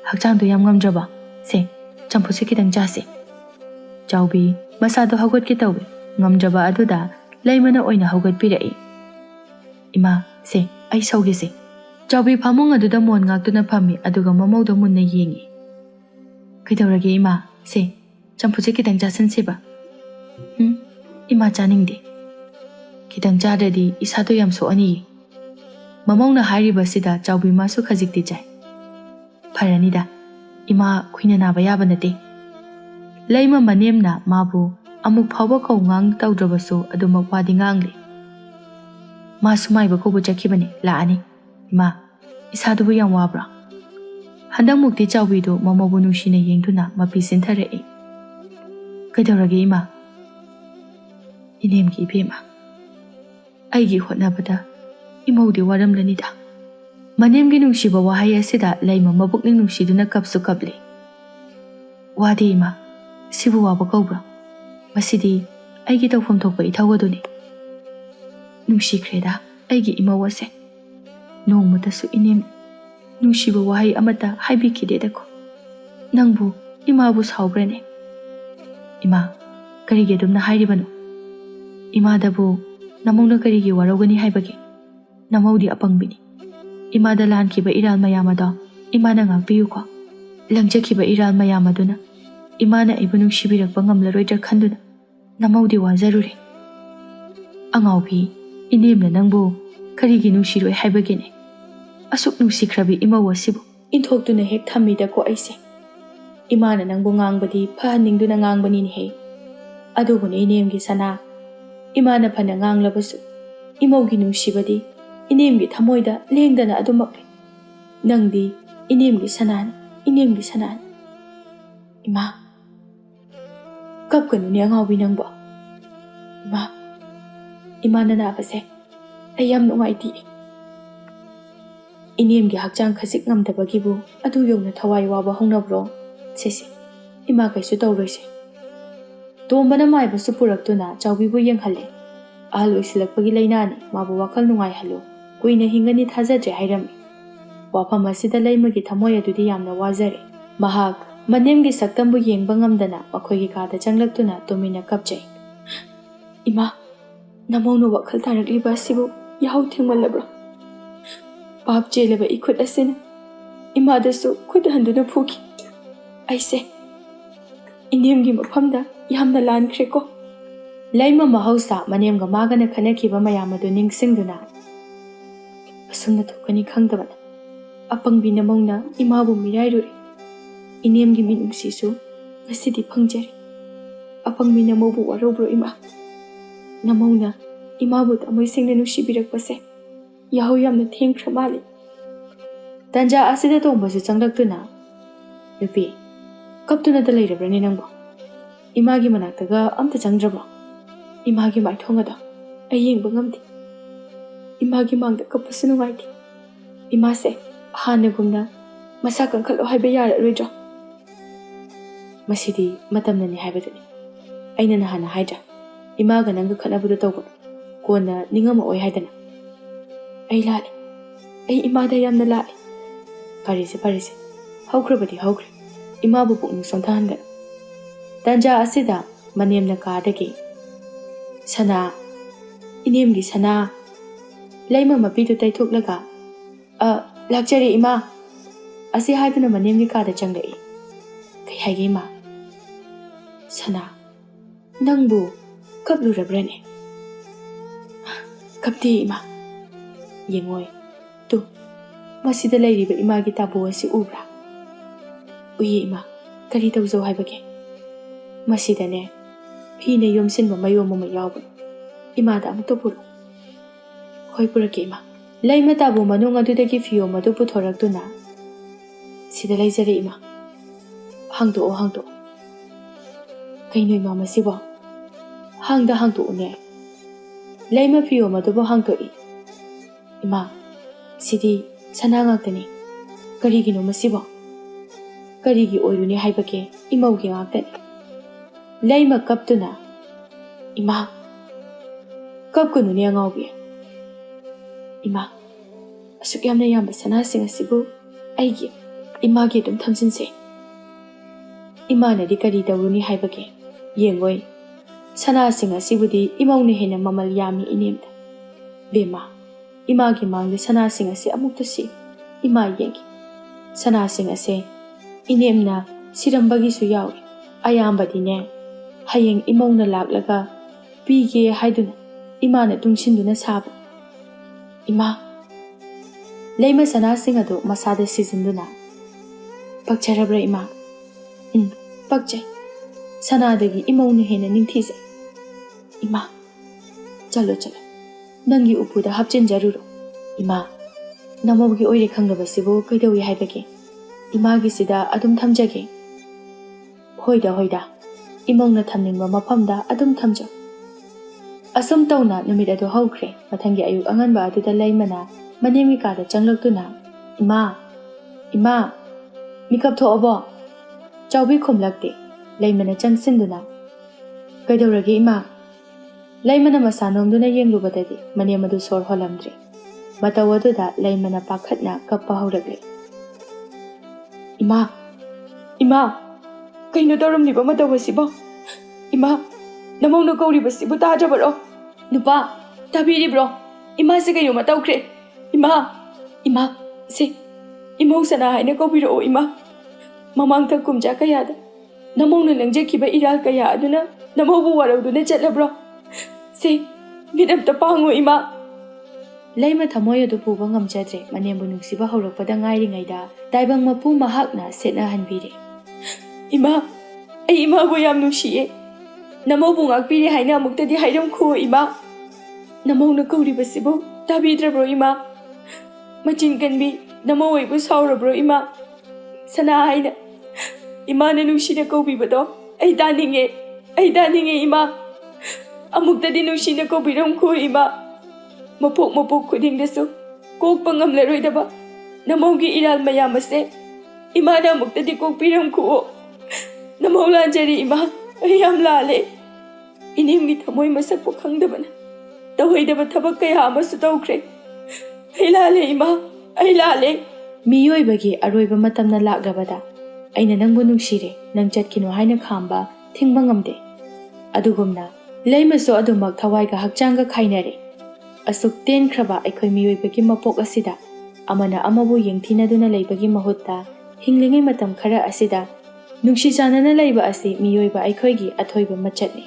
ꯍꯛꯆꯥꯡꯗꯣ ꯌꯥꯝ ꯉꯝꯗ꯭ꯔꯕ ꯁꯦ ꯆꯝꯐꯨꯠꯁꯦ ꯈꯤꯇꯪ ꯆꯥꯁꯦ ꯆꯥꯎꯕꯤ ꯃꯁꯥꯗꯣ ꯍꯧꯒꯠꯀꯦ ꯇꯧꯏ ꯉꯝꯗ꯭ꯔꯕ ꯑꯗꯨꯗ ꯂꯩꯃꯅ ꯑꯣꯏꯅ ꯍꯧꯒꯠꯄꯤꯔꯛꯏ ꯏꯃꯥ ꯁꯦ ꯑꯩ ꯁꯧꯒꯦꯁꯦ ꯆꯥꯎꯕꯤ ꯐꯃꯨꯡ ꯑꯗꯨꯗ ꯃꯣꯟ ꯉꯥꯛꯇꯨꯅ ꯐꯝꯃꯤ ꯑꯗꯨꯒ ꯃꯃꯧꯗ ꯃꯨꯟꯅ ꯌꯦꯡꯉꯤ ꯀꯩꯗꯧꯔꯒꯦ ꯏꯃꯥ ꯁꯦ ꯆꯝꯐꯨꯠꯁꯦ ꯈꯤꯇꯪ ꯆꯥꯁꯤꯟꯁꯦꯕ ꯏꯃꯥ ꯆꯥꯅꯤꯡꯗꯦ ꯈꯤꯇꯪ ꯆꯥꯗ꯭ꯔꯗꯤ ꯏꯁꯥꯗꯣ ꯌꯥꯝ ꯁꯣꯛꯑꯅꯤꯌꯦ ꯃꯃꯧꯅ ꯍꯥꯏꯔꯤꯕꯁꯤꯗ ꯆꯥꯎꯕꯤ ꯃꯥꯁꯨ ꯈꯖꯤꯛꯇꯤ ꯆꯥꯏ ꯐꯔꯅꯤꯗ ꯏꯃꯥ ꯈꯨꯏꯅ ꯅꯥꯕ ꯌꯥꯕ ꯅꯠꯇꯦ ꯂꯩꯃ ꯃꯅꯦꯝꯅ ꯃꯥꯕꯨ ꯑꯃꯨꯛ ꯐꯥꯎꯕ ꯀꯧꯉꯥꯡ ꯇꯧꯗ꯭ꯔꯕꯁꯨ ꯑꯗꯨꯃꯛ ꯋꯥꯗꯤ ꯉꯥꯡꯂꯤ ꯃꯥꯁꯨ ꯃꯥꯏꯕ ꯀꯧꯕ ꯆꯠꯈꯤꯕꯅꯤ ꯂꯥꯛꯑꯅꯤ ꯏꯃꯥ ꯏꯁꯥꯗꯨꯕꯨ ꯌꯥꯝ ꯋꯥꯕ꯭ꯔꯣ ꯍꯟꯗꯛꯃꯨꯛꯇꯤ ꯆꯥꯎꯕꯤꯗꯨ ꯃꯃꯧꯕꯨ ꯅꯨꯡꯁꯤꯅ ꯌꯦꯡꯗꯨꯅ ꯃꯄꯤ ꯁꯤꯟꯊꯔꯛꯏ ꯀꯩꯗꯧꯔꯒꯦ ꯏꯃꯥ ꯏꯅꯦꯝꯒꯤ ꯏꯕꯦꯝꯃ ꯑꯩꯒꯤ ꯍꯣꯠꯅꯕꯗ ꯏꯃꯧꯗꯤ ꯋꯥꯔꯝꯂꯅꯤꯗ ꯃꯅꯦꯝꯒꯤ ꯅꯨꯡꯁꯤꯕ ꯋꯥꯍꯩ ꯑꯁꯤꯗ ꯂꯩꯃ ꯃꯕꯨꯛꯅꯤꯡ ꯅꯨꯡꯁꯤꯗꯨꯅ ꯀꯞꯁꯨ ꯀꯞꯂꯤ ꯋꯥꯗꯦ ꯏꯃꯥ ꯁꯤꯕꯨ ꯋꯥꯕ ꯀꯧꯕ꯭ꯔꯣ ꯃꯁꯤꯗꯤ ꯑꯩꯒꯤ ꯇꯧꯐꯝ ꯊꯣꯛꯄ ꯏꯊꯧ ꯑꯗꯨꯅꯤ ꯅꯨꯡꯁꯤꯈ꯭ꯔꯦꯗ ꯑꯩꯒꯤ ꯏꯃꯧ ꯑꯁꯦ ꯅꯣꯡꯃꯇꯁꯨ ꯏꯅꯦꯝ ꯅꯨꯡꯁꯤꯕ ꯋꯥꯍꯩ ꯑꯃꯠꯇ ꯍꯥꯏꯕꯤꯈꯤꯗꯦꯗꯀꯣ ꯅꯪꯕꯨ ꯏꯃꯥꯕꯨ ꯁꯥꯎꯕ꯭ꯔꯅꯦ ꯏꯃꯥ ꯀꯔꯤꯒꯤ ꯑꯗꯨꯝꯅ ꯍꯥꯏꯔꯤꯕꯅꯣ ꯏꯃꯥꯗꯕꯨ ꯅꯃꯧꯅ ꯀꯔꯤꯒꯤ ꯋꯥꯔꯧꯒꯅꯤ ꯍꯥꯏꯕꯒꯦ ꯅꯃꯧꯗꯤ ꯑꯄꯪꯕꯤꯅꯤ ꯏꯃꯥꯗ ꯂꯥꯟꯈꯤꯕ ꯏꯔꯥꯜ ꯃꯌꯥꯝ ꯑꯗꯣ ꯏꯃꯥꯅ ꯉꯥꯛꯄꯤꯌꯨꯀꯣ ꯂꯪꯖꯈꯤꯕ ꯏꯔꯥꯜ ꯃꯌꯥꯝ ꯑꯗꯨꯅ ꯏꯃꯥꯅ ꯑꯩꯕꯨ ꯅꯨꯡꯁꯤꯕꯤꯔꯛꯄ ꯉꯝꯂꯔꯣꯏꯗ꯭ꯔꯥ ꯈꯟꯗꯨꯅ ꯅꯃꯧꯗꯤ ꯋꯥꯖꯔꯨꯔꯦ ꯑꯉꯥꯎꯕꯤ ꯏꯅꯦꯝꯅ ꯅꯪꯕꯨ ꯀꯔꯤꯒꯤ ꯅꯨꯡꯁꯤꯔꯣꯏ ꯍꯥꯏꯕꯒꯤꯅꯦ ꯑꯁꯨꯛ ꯅꯨꯡꯁꯤꯈ꯭ꯔꯕꯤ ꯏꯃꯧ ꯑꯁꯤꯕꯨ ꯏꯟꯊꯣꯛꯇꯨꯅ ꯍꯦꯛ ꯊꯝꯃꯤꯗꯀꯣ ꯑꯩꯁꯦ Imana nangbu ngangbadi fahaningduna ngangbaninehe. Adubune inemgi sana. Imana phana nganglabasu. Imaugi nungsibadi inemgi thamoida lengdana adumakle. Nangdi inemgi sanani, inemgi sanani. Ima. Kapkanu ni angawbi nangbo. Ima. Imana nabase. Ayam nungaiti. Inemgi hakjang khasik ngamdabagibu adu yongna thawai waba hongnabro. Sese. Ima kaisu tawroise. Tombana maibasu puraktuna chawbibu yenghalle. Ahal oisilakpagi lainani mabu wakal nungai halu. Kuina hingani thajadre hairami. Wafam asida laimagi thamoy adudi yamna wazare. Mahak manemgi saktambu yengba ngamdana makhoigi kada changlaktuna tumina kapjai. Ima, namawnu wakal tarakliba asibu yahau thengmallabro. Pap jelaba ikhut asina. Ima dasu khut handuna phuki. Aise. Inemgi mafamda yamna lankhre ko. Laima mahausa manemga magana khanakhiba mayam adu ningsingduna. Asumna thukani khangdabana. Apangbi namawna imabu mirairure. Inemgi minungsisu ngasidi phangjare. Apangbi namawbu warobro ima. Namawna imabu tamoisingna nungsibirakpase. Yahau yamna thengkhra mali. Tanja asida tombasu changlaktuna. Nupi, kaptuna da leirabrani nangbo. Imagi manaktaga amta changdrabro. Imagi maithongada ayengba ngamdi. Imagi mangda kappasu nungaiti. Imase hanagumna masa kankalo haiba yararoidro. Masidi matamnani haibaduni. Aina nahana haidra. Imaga nanga khanabadu tawgunu. Kona ningama oi haidana. Ai lali. Ai imada yamna lali. Parise. Haukrabadi haukre. Imabu pukning sontahangana. Tanja asida manemna kadagi. Sana. Inemgi sana. Laima mapidu taithuklaga. Lakjari ima. Asi haiduna manemgi kada changlai. Kai haigi ima. Sana. Nangbu kaplurabrane. Kapti ima. Yengoi. Tu. Masida lairiba imagi tabu asi ubra. Uye ima. Kari tawzo haibage. Masida ne. Hine yomsinba mayomama yawbu. Imada amto puro. Hoi purake ima. Laima tabu manung adudagi fiyo madu puthoraktuna. Sida laizare ima. Hangdo. Kaino ima masibo. Hangdo une. Laima fiyo madubo hangdo I. Ima. Sidi sanangagtani. Karigino masibo. Karigi oiruni haibake imaugi ngagtani. Laima kaptuna. Ima. Kapkunu ni angawbi. Ima. Asuk yamna yamba sanasing asibu. Aigi. Imagi dum thamjinse. Imana di kari dawruni haibake. Yengoi. Sanasing asibudi imawni hena mamal yami inemda. Bema. Imagi mangde sanasing asi amuktasi. Ima yengi. Sanasing ase. Inemna sirambagi su yawi. Ayambadi ne. Hayeng imawna laklaga. Pige haiduna. Imana tungsinduna sabu. Ima. Laima sanasing adu masada sizinduna. Pakcharabra ima. Pakchay. Sanadagi imawna hena ningthise. Ima. Chalo. Nangi upuda hapchen jaruro. Ima. Namawgi oire khanglabasibu kaidawi haibage. Imagi sida adum thamjage. Hoida. Imawna thamningba mafamda adum thamjo. Asum tawna numit adu haukre. Mathangi ayuk anganba aduda laimana manemi kada changlaktuna. Ima. Mikap tho'abo. Chawbi khumlakte. Laimana changsinduna. Kaidawrage ima. Laimana masanomduna yenglubadadi manemadu sor holamdre. Matawaduda laimana pakhatna kappa hauragle. Ima. Kaino tawramliba matawasibo. Ima. Namawna kauribasibu tajabaro. Nupa. Tabiribro. Ima se kaino matawkre. Ima. Se. Imaw sana haina kaubiro ima. Mamang kumja kayada. Namawna langjakiba iral kaya aduna namawbu warawduna chatlabro. Se. Midamta pango ima. Laima thamoy adu puba ngamjadre manembu nungsiba haurakpada ngairingaida taibang mapu mahakna setna hanbire. ꯏꯃꯥ, ꯑꯩ ꯏꯃꯥꯕꯨ ꯌꯥꯝ ꯅꯨꯡꯁꯤꯌꯦ. ꯅꯃꯧꯕꯨ ꯉꯥꯛꯄꯤꯔꯦ ꯍꯥꯏꯅ ꯑꯃꯨꯛꯇꯗꯤ ꯍꯥꯏꯔꯝꯈꯣ ꯏꯃꯥ. ꯅꯃꯧꯅ ꯀꯧꯔꯤꯕꯁꯤꯕꯨ ꯇꯥꯕꯤꯗ꯭ꯔꯕ꯭ꯔꯣ ꯏꯃꯥ? ꯃꯆꯤꯟ ꯀꯟꯕꯤ ꯅꯃꯧ ꯑꯩꯕꯨ ꯁꯥꯎꯔꯕ꯭ꯔꯣ ꯏꯃꯥ? ꯁꯅꯥ ꯍꯥꯏꯅ ꯏꯃꯥꯅ ꯅꯨꯡꯁꯤꯅ ꯀꯧꯕꯤꯕꯗꯣ ꯑꯩ ꯇꯥꯅꯤꯡꯉꯦ ꯏꯃꯥ. ꯑꯃꯨꯛꯇꯗꯤ ꯅꯨꯡꯁꯤꯅ ꯀꯧꯕꯤꯔꯝꯈꯣ ꯏꯃꯥ. ꯃꯄꯣꯛ ꯈꯨꯗꯤꯡꯗꯁꯨ ꯀꯣꯛꯄ ꯉꯝꯂꯔꯣꯏꯗꯕ ꯅꯃꯧꯒꯤ ꯏꯔꯥꯜ ꯃꯌꯥꯝ ꯑꯁꯦ ꯏꯃꯥꯅ ꯑꯃꯨꯛꯇꯗꯤ ꯀꯣꯛꯄꯤꯔꯝꯈꯣ. ꯅꯃꯧ ꯂꯥꯟꯖꯔꯦ ꯏꯃꯥ, ꯑꯩ ꯌꯥꯝ ꯂꯥꯜꯂꯦ. ꯏꯅꯦꯝꯒꯤ ꯊꯃꯣꯏ ꯃꯁꯛꯄꯨ ꯈꯪꯗꯕꯅ ꯇꯧꯍꯩꯗꯕ ꯊꯕꯛ ꯀꯌꯥ ꯑꯃꯁꯨ ꯇꯧꯈ꯭ꯔꯦ. ꯑꯩ ꯂꯥꯜꯂꯦ ꯏꯃꯥ, ꯑꯩ ꯂꯥꯜꯂꯦ. ꯃꯤꯑꯣꯏꯕꯒꯤ ꯑꯔꯣꯏꯕ ꯃꯇꯝꯅ ꯂꯥꯛꯂꯕꯗ ꯑꯩꯅ ꯅꯪꯕꯨ ꯅꯨꯡꯁꯤꯔꯦ, ꯅꯪ ꯆꯠꯈꯤꯅꯨ ꯍꯥꯏꯅ ꯈꯥꯝꯕ ꯊꯤꯡꯕ ꯉꯝꯗꯦ. ꯑꯗꯨꯒꯨꯝꯅ ꯂꯩꯃꯁꯨ ꯑꯗꯨꯃꯛ ꯊꯋꯥꯏꯒ ꯍꯛꯆꯥꯡꯒ ꯈꯥꯏꯅꯔꯦ. ꯑꯁꯨꯛ ꯇꯦꯟꯈ꯭ꯔꯕ ꯑꯩꯈꯣꯏ ꯃꯤꯑꯣꯏꯕꯒꯤ ꯃꯄꯣꯛ ꯑꯁꯤꯗ ꯑꯃꯅ ꯑꯃꯕꯨ ꯌꯦꯡꯊꯤꯅꯗꯨꯅ ꯂꯩꯕꯒꯤ ꯃꯍꯨꯠꯇ ꯍꯤꯡꯂꯤꯉꯩ ꯃꯇꯝ ꯈꯔ ꯑꯁꯤꯗ ꯅꯨꯡꯁꯤ ꯆꯥꯟꯅꯅ ꯂꯩꯕ ꯑꯁꯤ ꯃꯤꯑꯣꯏꯕ ꯑꯩꯈꯣꯏꯒꯤ ꯑꯊꯣꯏꯕ ꯃꯆꯠꯅꯤ.